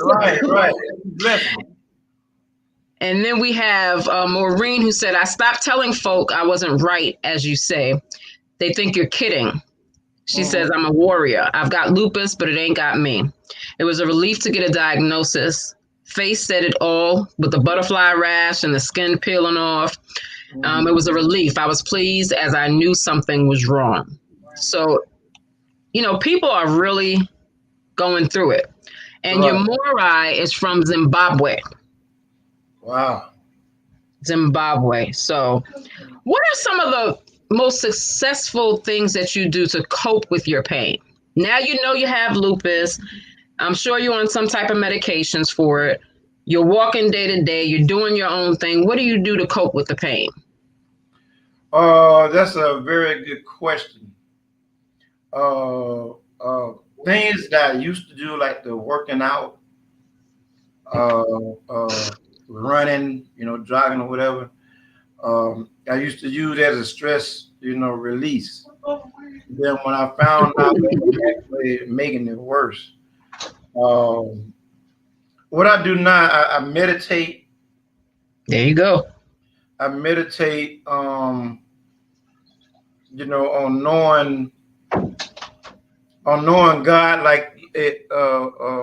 And then we have Maureen, who said, I stopped telling folk I wasn't right, as you say. They think you're kidding. She says, I'm a warrior. I've got lupus, but it ain't got me. It was a relief to get a diagnosis. Face said it all with the butterfly rash and the skin peeling off. It was a relief. I was pleased as I knew something was wrong. So, you know, people are really going through it. And Yamori is from Zimbabwe. Wow. Zimbabwe. So what are some of the most successful things that you do to cope with your pain? Now you know you have lupus. I'm sure you're on some type of medications for it. You're walking day to day. You're doing your own thing. What do you do to cope with the pain? That's a very good question. things that I used to do, like the working out, uh, uh, running, jogging or whatever. I used to use that as a stress, release. Then when I found out that it was actually making it worse, um, what I do now, I meditate. There you go. I meditate, on knowing God, like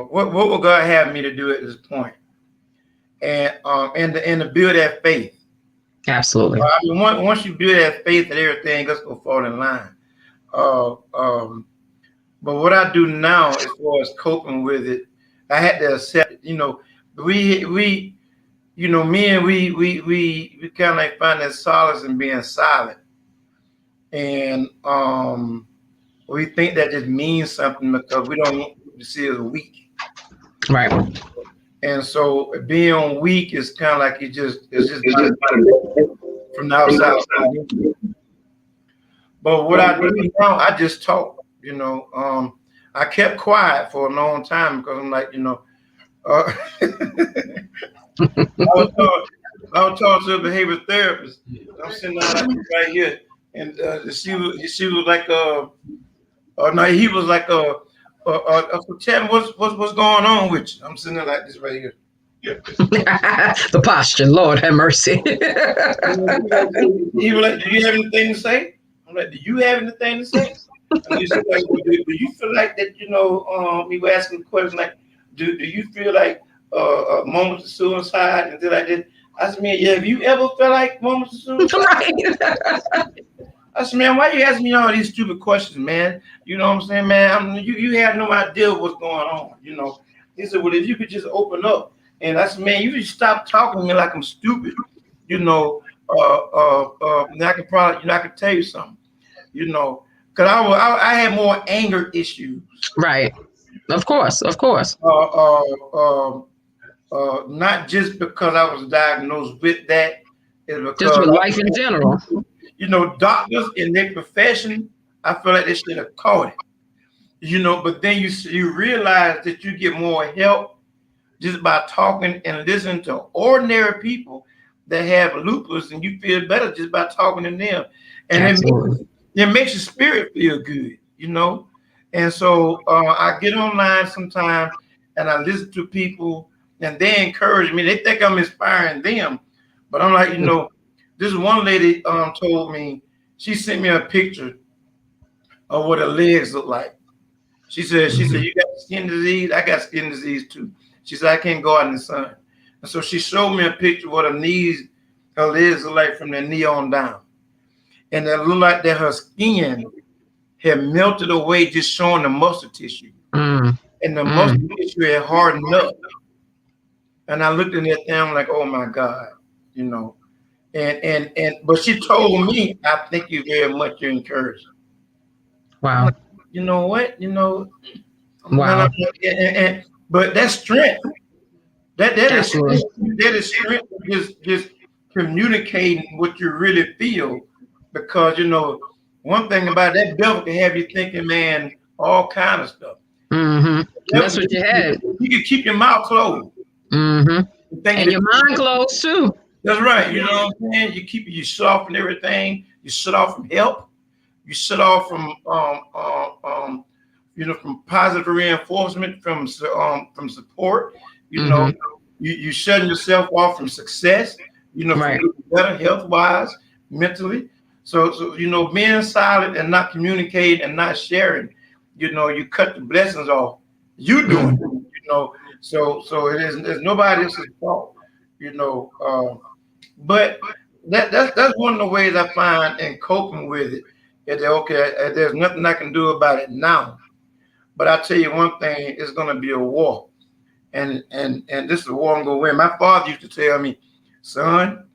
what will God have me to do at this point, and to build that faith. Absolutely. I mean, once you build that faith, and everything else will fall in line. Uh, um, but what I do now, as far as coping with it, I had to accept it. We men, we kind of like find that solace in being silent, and we think that just means something because we don't want people to see us weak. Right. And so being weak is kind of like it's just from the outside. But what I do now, I just talk. I kept quiet for a long time because I'm like, I was talking to a behavior therapist. I'm sitting down like right here, and she was like, no, he was like, tell me what's going on with you. I'm sitting there like this right here. The posture, Lord have mercy. He was like, do you have anything to say? I'm like, do you have anything to say? And he said, like, do you feel like that, we were asking the question like, do you feel like moments of suicide and things like that? I said, man, yeah, have you ever felt like moments of suicide? Right. I said, man, why you asking me all these stupid questions, man? You know what I'm saying, man? You have no idea what's going on, He said, well, if you could just open up. And I said, man, you just stop talking to me like I'm stupid, now I can probably, I can tell you something, because I had more anger issues. Right. Of course. Not just because I was diagnosed with that, it's because just with life in general. Doctors in their profession, I feel like they should have caught it. But then you realize that you get more help just by talking and listening to ordinary people that have lupus, and you feel better just by talking to them. And it makes your spirit feel good, And so I get online sometimes and I listen to people and they encourage me. They think I'm inspiring them. But I'm like, this one lady told me, she sent me a picture of what her legs look like. She said, you got skin disease? I got skin disease too. She said, I can't go out in the sun. And so she showed me a picture of what her legs look like from the knee on down. And it looked like that her skin had melted away, just showing the muscle tissue. And the muscle tissue had hardened up. And I looked at that thing, I'm like, oh my God, but she told me, I thank you very much, you're encouraging. Wow. Like, you know what? Wow. But that's strength. That is strength. That is strength. Just communicating what you really feel, because one thing about that devil can have you thinking, man, all kind of stuff. That's what you had. You can keep your mouth closed. And your mind closed too. That's right. You know what I'm saying? You shut off from everything. You shut off from help. You shut off from from positive reinforcement, from support. You shutting yourself off from success. Right. From better health wise, mentally. So being silent and not communicating and not sharing, you cut the blessings off. You doing it, So it's nobody else's fault, But that's one of the ways I find in coping with it. Is that, okay, there's nothing I can do about it now, but I tell you one thing: it's going to be a war, and this is a war I'm going to win. My father used to tell me, son,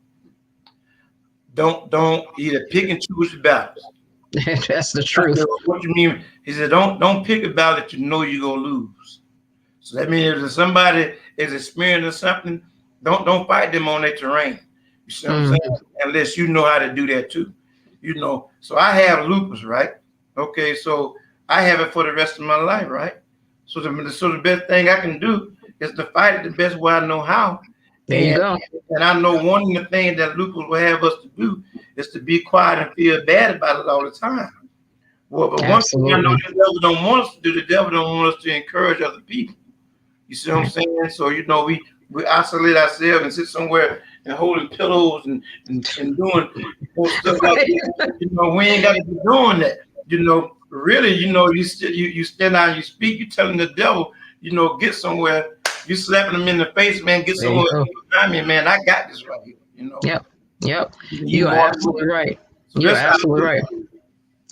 don't either pick and choose your battles. That's the truth. Said, what you mean? He said, don't pick a battle that you know you're gonna lose. So that means if somebody is experiencing something, don't fight them on their terrain. You see what I'm saying? Unless you know how to do that too. So I have lupus, right? Okay, so I have it for the rest of my life, right? So the best thing I can do is to fight it the best way I know how. There you go. And I know one of the things that lupus will have us to do is to be quiet and feel bad about it all the time. Well, but one thing I know the devil don't want us to do, the devil don't want us to encourage other people. You see what I'm saying? So, you know, we isolate ourselves and sit somewhere and holding pillows and doing stuff like that. You know, we ain't got to be doing that. You know, really, you know, you stand out and you speak, you telling the devil, you know, get somewhere. You slapping him in the face, man, get somewhere behind me, man. I got this right here, you know. Yep. You're absolutely right. So you're absolutely right.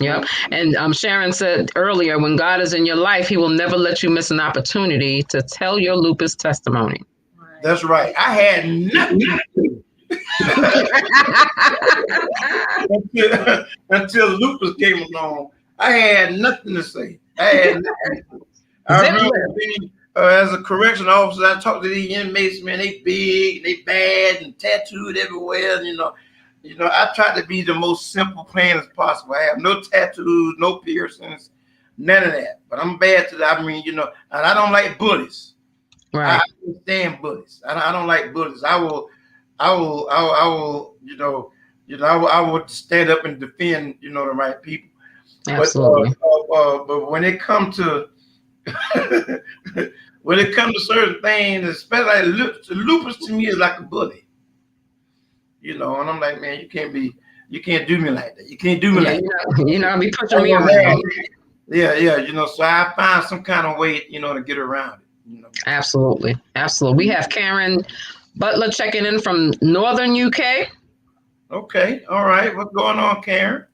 Yep. And Sharon said earlier, when God is in your life, he will never let you miss an opportunity to tell your lupus testimony. That's right. I had nothing until lupus came along. I had nothing to say. I had nothing. I remember being, as a correction officer, I talked to these inmates, man, they big, they bad, and tattooed everywhere. You know, I tried to be the most simple, plain as possible. I have no tattoos, no piercings, none of that. But I'm bad to that. I mean, you know, and I don't like bullies. Right. I can't stand bullies. I don't like bullies. I will, I would stand up and defend, you know, the right people. Absolutely. But when it comes to certain things, especially like lupus to me is like a bully. You know, and I'm like, man, you can't do me like that. You can't do me like that. You know, be pushing me around. Yeah, you know, so I find some kind of way, you know, to get around it. You know? Absolutely. We have Karen Butler checking in from Northern UK. Okay, all right. What's going on, Karen?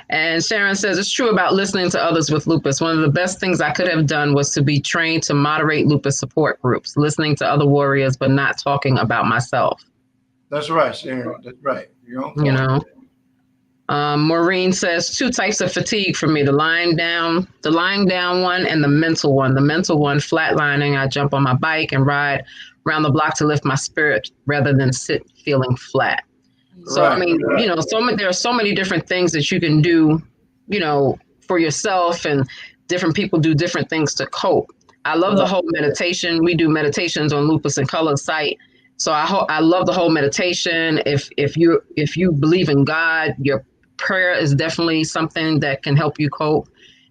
And Sharon says, it's true about listening to others with lupus. One of the best things I could have done was to be trained to moderate lupus support groups, listening to other warriors, but not talking about myself. That's right, Sharon. That's right. You know, Maureen says 2 types of fatigue for me, the lying down one and the mental one. The mental one, flatlining. I jump on my bike and ride around the block to lift my spirit rather than sit feeling flat. So, I mean, you know, there are so many different things that you can do, you know, for yourself, and different people do different things to cope. I love the whole meditation. We do meditations on Lupus In Color site. So I love the whole meditation. If you believe in God, your prayer is definitely something that can help you cope.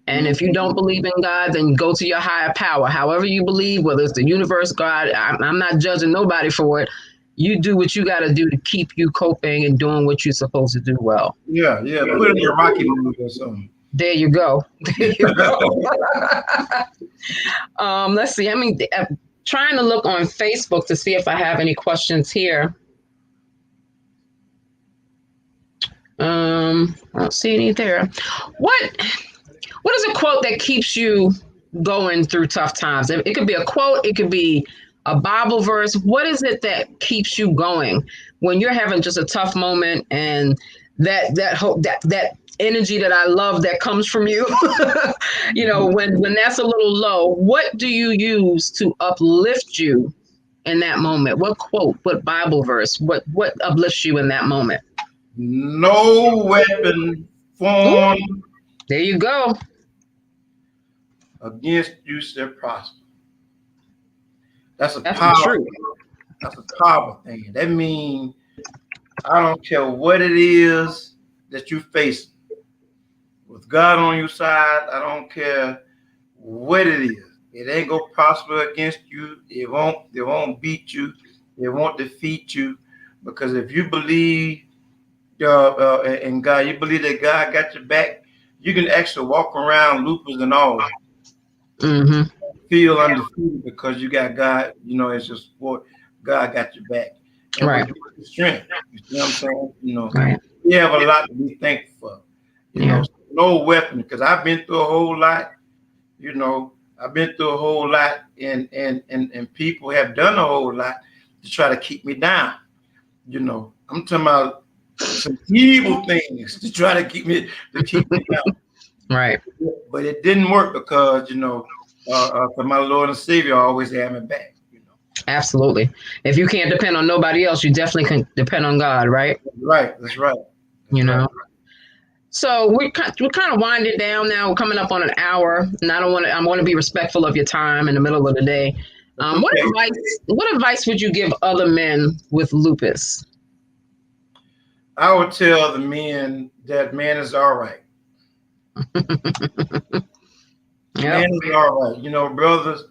And if you don't believe in God, then go to your higher power. However you believe, whether it's the universe, God, I'm not judging nobody for it. You do what you got to do to keep you coping and doing what you're supposed to do well. Yeah. Put it in your Rocky movie or something. There you go. Let's see. I mean, I'm trying to look on Facebook to see if I have any questions here. I don't see any there. What is a quote that keeps you going through tough times? It could be a quote. It could be a Bible verse. What is it that keeps you going when you're having just a tough moment, and that hope, that energy that I love that comes from you? You know, when that's a little low, what do you use to uplift you in that moment? What quote, what Bible verse, what uplifts you in that moment? No weapon formed. There you go. Against you shall prosper. That's a powerful thing. That means I don't care what it is that you face. With God on your side, I don't care what it is. It ain't gonna prosper against you. It won't beat you. It won't defeat you. Because if you believe in God, you believe that God got your back, you can actually walk around lupus and all. Mm-hmm. Feel undefeated because you got God, you know, it's just what God got your back. And right. Strength. You know what I'm saying? You know, right. We have a lot to be thankful for. You know, no weapon, because I've been through a whole lot, you know, and people have done a whole lot to try to keep me down. You know, I'm talking about some evil things to try to keep me down. Right. But it didn't work because, you know, for my Lord and Savior always had me back. You know. Absolutely. If you can't depend on nobody else, you definitely can depend on God, right? Right. That's right. You know. So we're kind of winding down now. We're coming up on an hour, and I want to be respectful of your time in the middle of the day. Okay. What advice would you give other men with lupus? I would tell the men that man is all right. Yep. Man is all right. Brothers,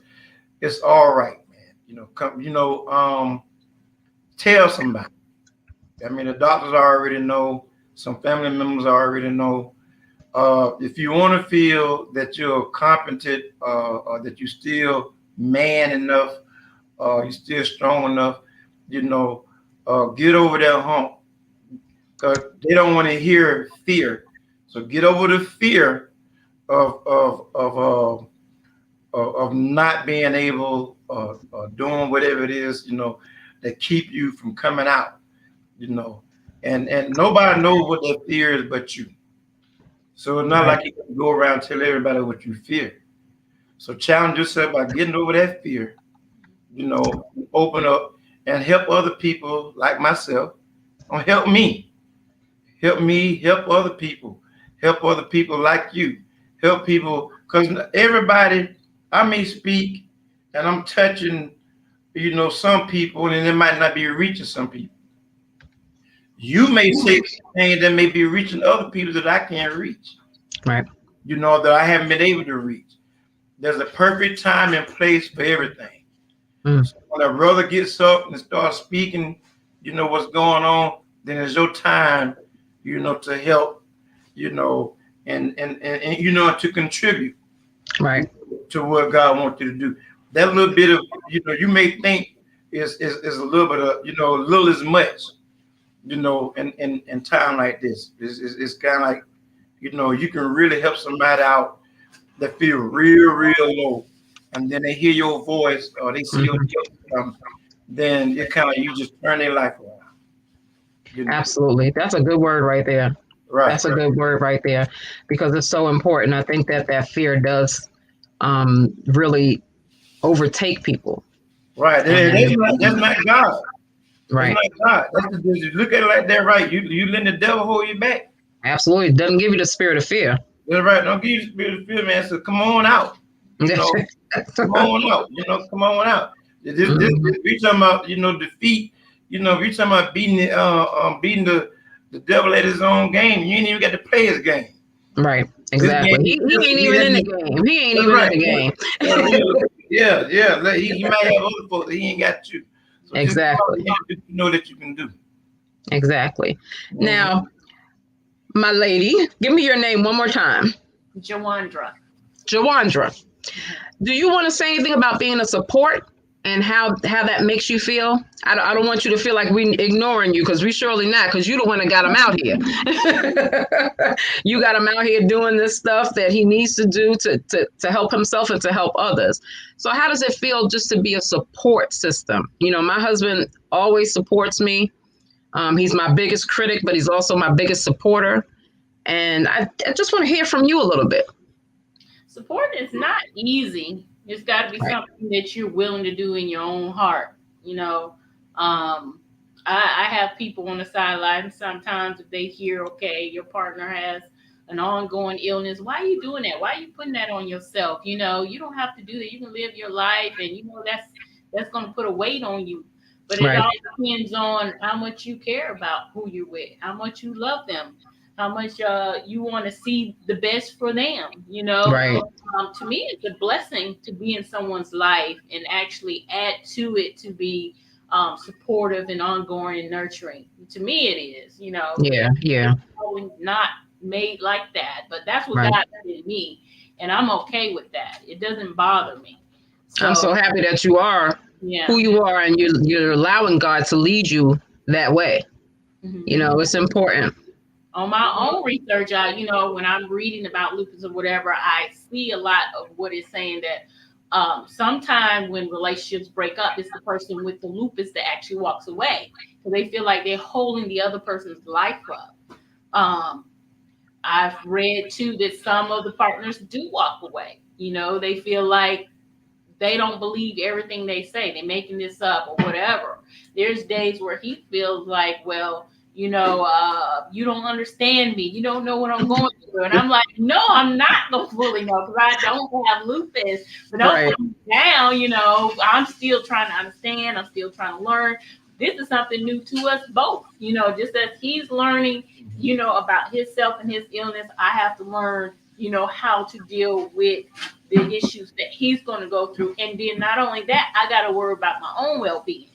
it's all right, man. Come. Tell somebody. I mean, the doctors already know. Some family members already know. If you want to feel that you're competent, or that you're still man enough, you're still strong enough, get over that hump. Because they don't want to hear fear. So get over the fear of not being able, doing whatever it is, that keep you from coming out. And nobody knows what that fear is but you. So it's not Right. like you can go around and tell everybody what you fear. So challenge yourself by getting over that fear, open up and help other people like myself. Help me. Help me, help other people like you. Help people, because everybody, I may speak and I'm touching, some people, and it might not be reaching some people. You may say things that may be reaching other people that I can't reach, Right. that I haven't been able to reach. There's a perfect time and place for everything. Mm. So when a brother gets up and starts speaking, what's going on, then it's your time, to help, and to contribute Right. to what God wants you to do. That little bit of, you may think is a little bit of, little as much, in time like this. It's kind of like, you can really help somebody out that feel real low. And then they hear your voice or they see your Mhm. come, then it kind of, you just turn their life around. Absolutely. That's a good word right there. Right. That's a good word right there because it's so important. I think that fear does really overtake people. Right. And That's not God. That's right. not God. You look at it like that, right? You letting the devil hold you back. Absolutely. It doesn't give you the spirit of fear. That's right. Don't give you the spirit of fear, man. So come on out. Come on out. Come on out. Mhm. We talking about, defeat. We talking about beating the devil at his own game. You ain't even got to play his game. Right. His game Exactly. is He just ain't even in the game. He ain't that's even in right. the game. Yeah. Like, he might have other folks. He ain't got you. So just come out Exactly. and you know that you can do. Exactly. Mhm. Now, my lady, give me your name one more time. Jawandra. Jawandra. Do you want to say anything about being a support and how that makes you feel? I don't want you to feel like we ignoring you because we surely not because you the one that got him out here. You got him out here doing this stuff that he needs to do to help himself and to help others. So how does it feel just to be a support system? My husband always supports me. He's my biggest critic, but he's also my biggest supporter. And I just want to hear from you a little bit. Support is not easy. It's got to be Right. something that you're willing to do in your own heart. I have people on the sideline. Sometimes if they hear, okay, your partner has an ongoing illness, why are you doing that? Why are you putting that on yourself? You don't have to do that. You can live your life, and that's going to put a weight on you. But it Right. all depends on how much you care about who you're with, how much you love them, how much you want to see the best for them. Right. To me, it's a blessing to be in someone's life and actually add to it to be supportive and ongoing and nurturing. To me, it is. Yeah. Yeah. It's probably not made like that, but that's what Right. God did in me, and I'm okay with that. It doesn't bother me. I'm so So happy that you are who yeah. you are and you're allowing God to lead you that way. Mhm. It's important. On my own research, when I'm reading about lupus or whatever, I see a lot of what is saying that sometimes when relationships break up, it's the person with the lupus that actually walks away because they feel like they're holding the other person's life up. Um, I've read too that some of the partners do walk away. They feel like they don't believe everything they say. They're making this up or whatever. There's days where he feels like, well, you know, you don't understand me. You don't know what I'm going through. And I'm like, no, I'm not going to fully know because I don't have lupus. But don't put me down, you know. I'm still trying to understand. I'm still trying to learn. This is something new to us both, you know, just as he's learning, you know, about himself and his illness, I have to learn, you know, how to deal with the issues that he's going to go through. And then not only that, I got to worry about my own well-being.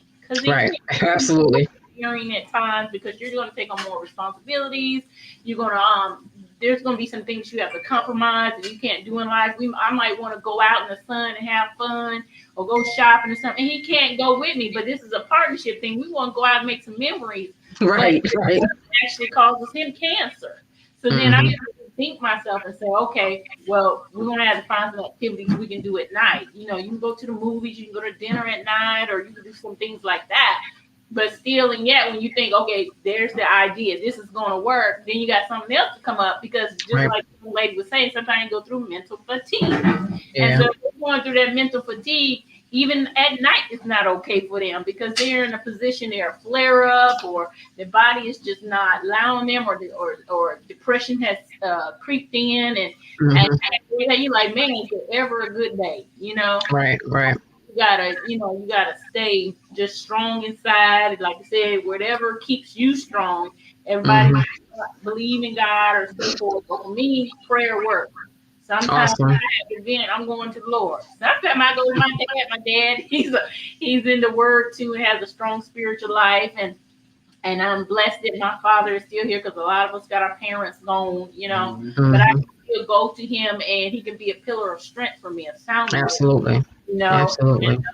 Right, absolutely. At times because you're going to take on more responsibilities. You're going to there's going to be some things you have to compromise and you can't do in life. I might want to go out in the sun and have fun or go shopping or something. And he can't go with me, but this is a partnership thing. We want to go out and make some memories. Right. It actually causes him cancer. So then I have to think myself and say, okay, well, we're going to have to find some activities we can do at night. You know, you can go to the movies, you can go to dinner at night, or you can do some things like that. But still, and yet, when you think, okay, there's the idea, this is going to work, then you got something else to come up because just like the lady was saying, sometimes you go through mental fatigue. And so if you're going through that mental fatigue, even at night, it's not okay for them because they're in a position, they're a flare up or their body is just not allowing them or depression has creeped in and you're like, man, is there ever a good day, you know? Right. You gotta stay just strong inside. Like I said, whatever keeps you strong. Everybody believe in God or so forth. But for me, prayer works. Sometimes I have an event, I'm going to the Lord. Sometimes I go with my dad. My dad, he's in the Word too and has a strong spiritual life. And I'm blessed that my father is still here because a lot of us got our parents gone, you know. But I can still go to him and he can be a pillar of strength for me. A sound. Absolutely. You know, absolutely. And,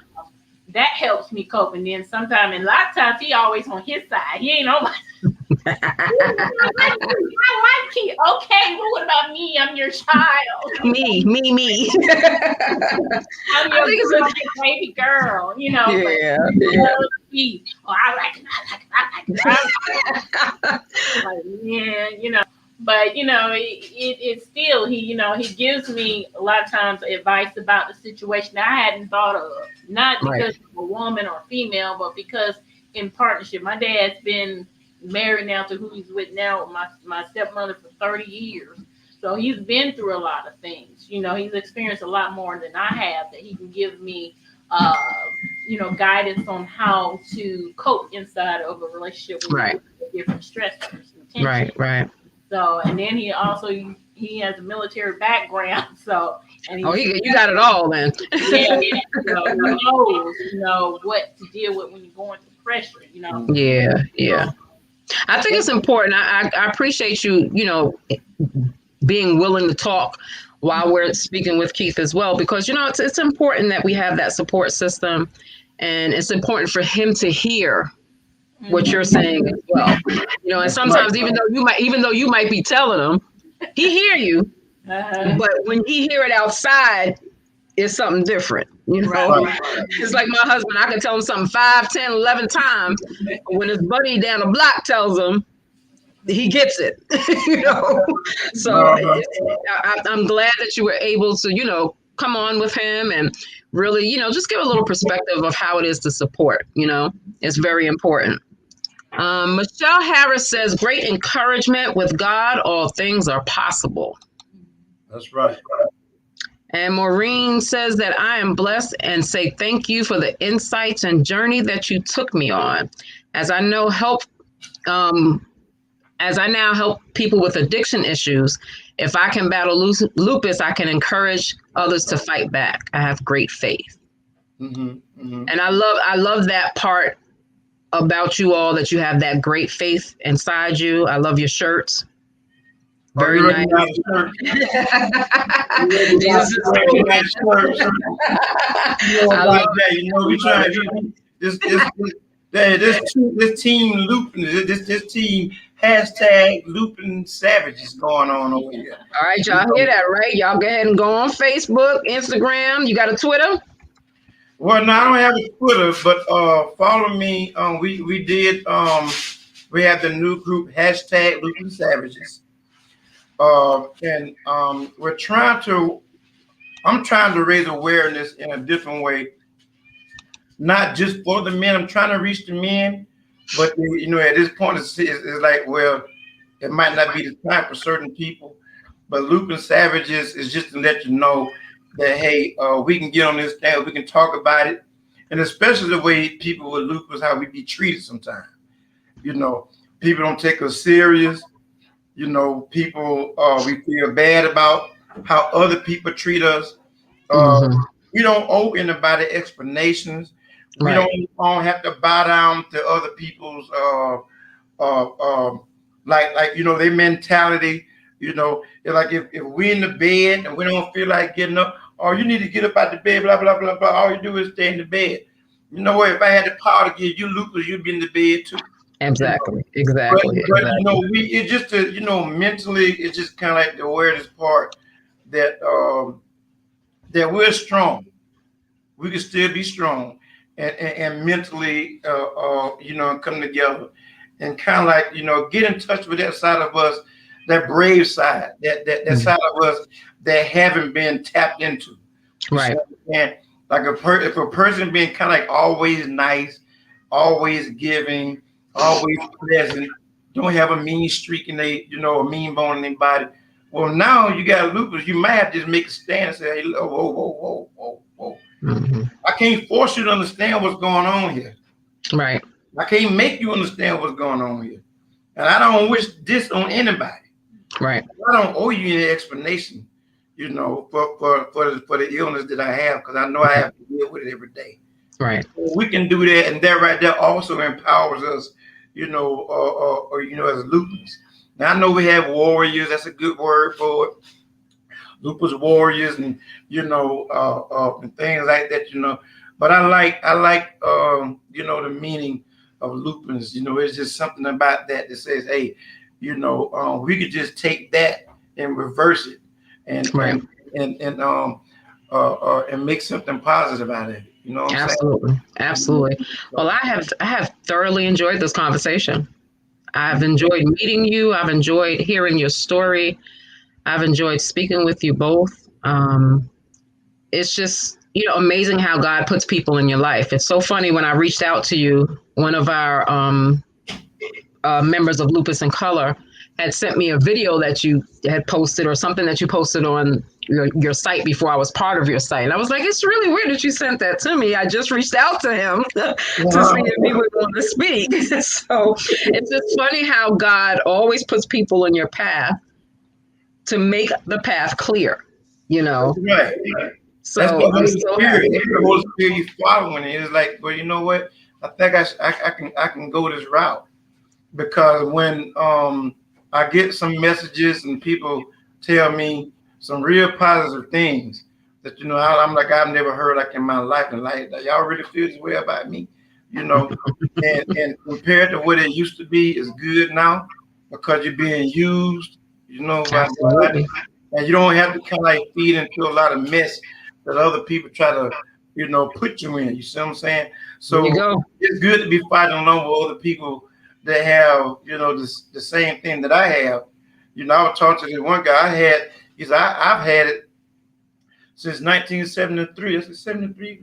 that helps me cope. And then sometimes, and a lot of times, he always on his side. He ain't on my side. I like Keith. Okay, well, what about me? I'm your child. Me. I'm your baby girl. You know. Yeah. I like it. Like, yeah, you know. But, you know, it's still, he gives me a lot of times advice about the situation that I hadn't thought of. Not because I'm a woman or female, but because in partnership. My dad's been married now to who he's with now, my stepmother for 30 years. So he's been through a lot of things. You know, he's experienced a lot more than I have that he can give me, guidance on how to cope inside of a relationship with different stressors and tension. Right. So, and then he has a military background. So, and you got it all then. Yeah. So he knows, what to deal with when you're going through pressure, Yeah. I think it's important. I appreciate you, being willing to talk while we're speaking with Keith as well, because, it's important that we have that support system, and it's important for him to hear what you're saying as well. And sometimes even though you might be telling him, he hear you, but when he hear it outside, it's something different. It's like my husband, I can tell him something 5, 10, 11 times. When his buddy down the block tells him, he gets it. So I'm glad that you were able to, come on with him and really, just give a little perspective of how it is to support. It's very important. Michelle Harris says, great encouragement. With God, all things are possible. That's right. And Maureen says that I am blessed and say thank you for the insights and journey that you took me on. As I now help people with addiction issues, if I can battle lupus, I can encourage others to fight back. I have great faith. And I love that part about you all, that you have that great faith inside you. I love your shirts. Very nice. This team Lupin, this team hashtag Lupin Savage is going on over here. All right, y'all hear that, right? Y'all go ahead and go on Facebook, Instagram. You got a Twitter? Well, no, I don't have a Twitter, but follow me. We have the new group hashtag Lupin Savages. And I'm trying to raise awareness in a different way, not just for the men. I'm trying to reach the men, But you know, at this point, it's like, well, it might not be the time for certain people, but lupus savages is just to let you know that hey, we can get on this thing, we can talk about it, and especially the way people with lupus, how we be treated sometimes. You know, people don't take us serious. You know, people we feel bad about how other people treat us. Mm-hmm. We don't owe anybody explanations. We Right. don't have to bow down to other people's like you know their mentality. You know, it's like if we in the bed and we don't feel like getting up, oh, you need to get up out the bed, blah blah blah blah. All you do is stay in the bed. You know what? If I had the power to give you lupus, you'd be in the bed too. Exactly. You know? Exactly. But Exactly. you know, it's just you know, mentally, it's just kind of like the awareness part that that we're strong. We can still be strong and mentally, you know, come together and kind of like, you know, get in touch with that side of us, that brave side, that side of us that haven't been tapped into. Right. And like if a person being kind of like always nice, always giving, always pleasant, don't have a mean streak in they, you know, a mean bone in their body. Well, now you got lupus, you might have to just make a stand and say, hey, whoa, whoa, whoa, whoa, whoa. Mm-hmm. I can't force you to understand what's going on here. Right. I can't make you understand what's going on here. And I don't wish this on anybody. Right. I don't owe you any explanation, you know, for the illness that I have, because I know I have to deal with it every day. Right. We can do that, and that right there also empowers us, you know, or you know, as lupus. Now I know we have warriors. That's a good word for it. Lupus warriors, and you know, and things like that, you know. But I like, you know, the meaning of lupus. You know, it's just something about that says, hey, you know, we could just take that and reverse it, and Right. and make something positive out of it. You know what I'm Absolutely. saying? Absolutely. Well, I have thoroughly enjoyed this conversation. I've enjoyed meeting you. I've enjoyed hearing your story. I've enjoyed speaking with you both. It's just, you know, amazing how God puts people in your life. It's so funny when I reached out to you, one of our members of Lupus in Color had sent me a video that you had posted or something that you posted on your site before I was part of your site. And I was like, it's really weird that you sent that to me. I just reached out to him to see if he would want to speak. So it's just funny how God always puts people in your path to make the path clear, you know? Right. So That's the I'm Holy so Spirit. happy. It's the Holy Spirit you following it. It's like, well, you know what? I think I can go this route, because when I get some messages and people tell me some real positive things that, you know, I'm like, I've never heard like in my life, and like, y'all really feel this way about me, you know, and compared to what it used to be is good now, because you're being used, you know, by God, and you don't have to kind of like feed into a lot of mess that other people try to, you know, put you in. You see what I'm saying? So it's good to be fighting along with other people that have, you know, the same thing that I have. You know, I was talking to this one guy. He said, I've had it since 1973. I said, 73?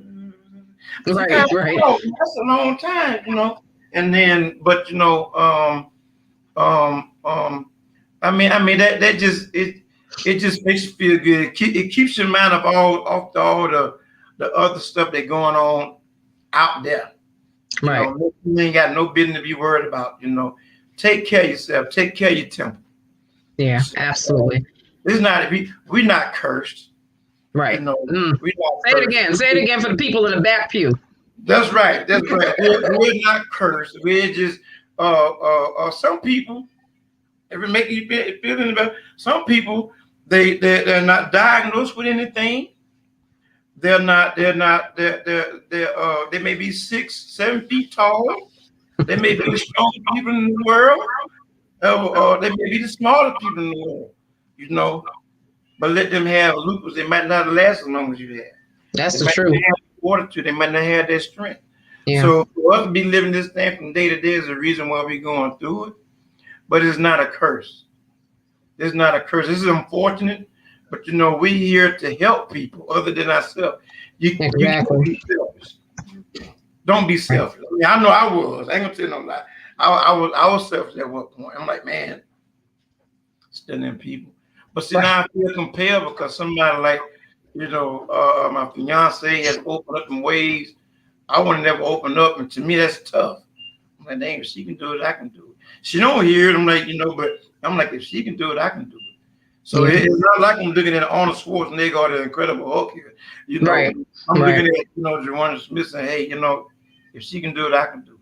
Right. Oh, that's a long time, you know. And then, but you know, I mean that just it just makes you feel good. It keeps your mind off all the other stuff that's going on out there. You know, you ain't got no business to be worried about. You know, take care of yourself. Take care of your temple. Yeah, absolutely. It's not we're not cursed. Right. You know, Say it again. Say it again for the people in the back pew. That's right. That's right. We're not cursed. We're just some people. If it make you feel any better, some people they're not diagnosed with anything. They may be 6-7 feet tall. They may be the strongest people in the world, or they may be the smallest people in the world, you know. But let them have lupus, they might not last as long as you have. That's the truth. Fortitude, they might not have that strength. Yeah. So for us to be living this thing from day to day is the reason why we're going through it. But it's not a curse. It's not a curse. This is unfortunate, but you know, we're here to help people other than ourselves. You can't be selfish. Don't be selfish. I mean, I know I was. I ain't gonna tell no lie. I was selfish at one point. I'm like, man, still them people. But see, now I feel compelled because somebody like, my fiance has opened up in ways I want to never open up, and to me that's tough. I'm like, dang, if she can do it, I can do it. She don't hear it. I'm like, but I'm like, if she can do it, I can do it. So it's not like I'm looking at Arnold Schwarzenegger or the Incredible Hulk here. Right. I'm looking at Joanna Smith saying, hey, if she can do it, I can do it.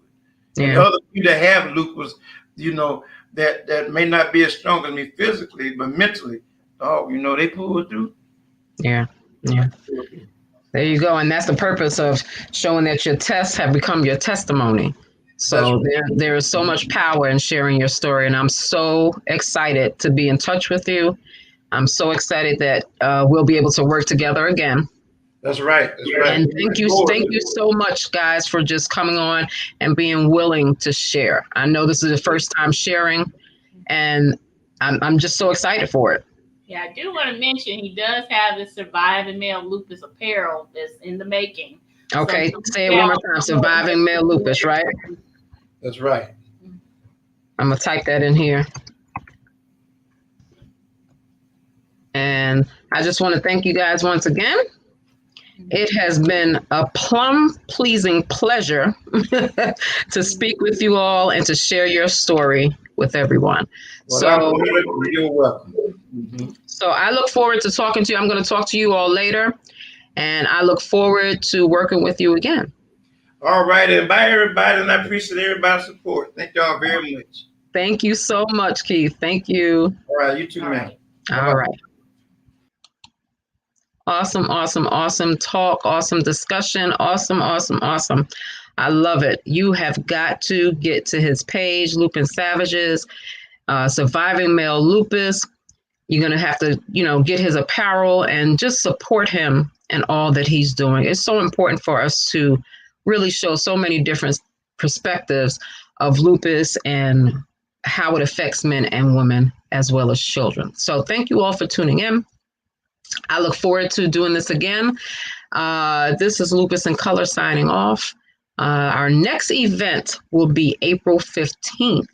And the other people that have lupus, that may not be as strong as me physically, but mentally, they pull it through. Yeah. There you go. And that's the purpose of showing that your tests have become your testimony. So there is so much power in sharing your story. And I'm so excited to be in touch with you. I'm so excited that we'll be able to work together again. That's right. And thank you so much, guys, for just coming on and being willing to share. I know this is the first time sharing, and I'm just so excited for it. Yeah, I do want to mention he does have the Surviving Male Lupus apparel that's in the making. Okay, say it one more time. Surviving Male Lupus, right? That's right. I'm going to type that in here. And I just want to thank you guys once again. It has been a plum-pleasing pleasure to speak with you all and to share your story with everyone. Well, you're welcome. Mm-hmm. So I look forward to talking to you. I'm going to talk to you all later, and I look forward to working with you again. All right, and bye, everybody, and I appreciate everybody's support. Thank y'all very much. Thank you so much, Keith. Thank you. All right, you too, man. All right. Awesome talk, awesome discussion, awesome. I love it. You have got to get to his page, Lupus Savages, Surviving Male Lupus. You're going to have to, get his apparel and just support him and all that he's doing. It's so important for us to really show so many different perspectives of lupus and how it affects men and women as well as children. So thank you all for tuning in. I look forward to doing this again. This is Lupus in Color signing off. Our next event will be April 15th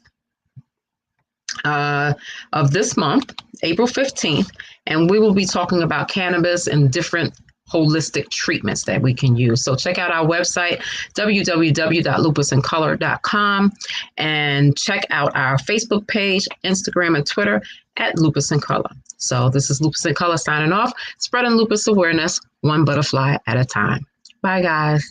of this month, April 15th, and we will be talking about cannabis and different holistic treatments that we can use. So check out our website, www.lupusincolor.com, and check out our Facebook page, Instagram, and Twitter at Lupus in Color. So this is Lupus in Color signing off, spreading lupus awareness, one butterfly at a time. Bye, guys.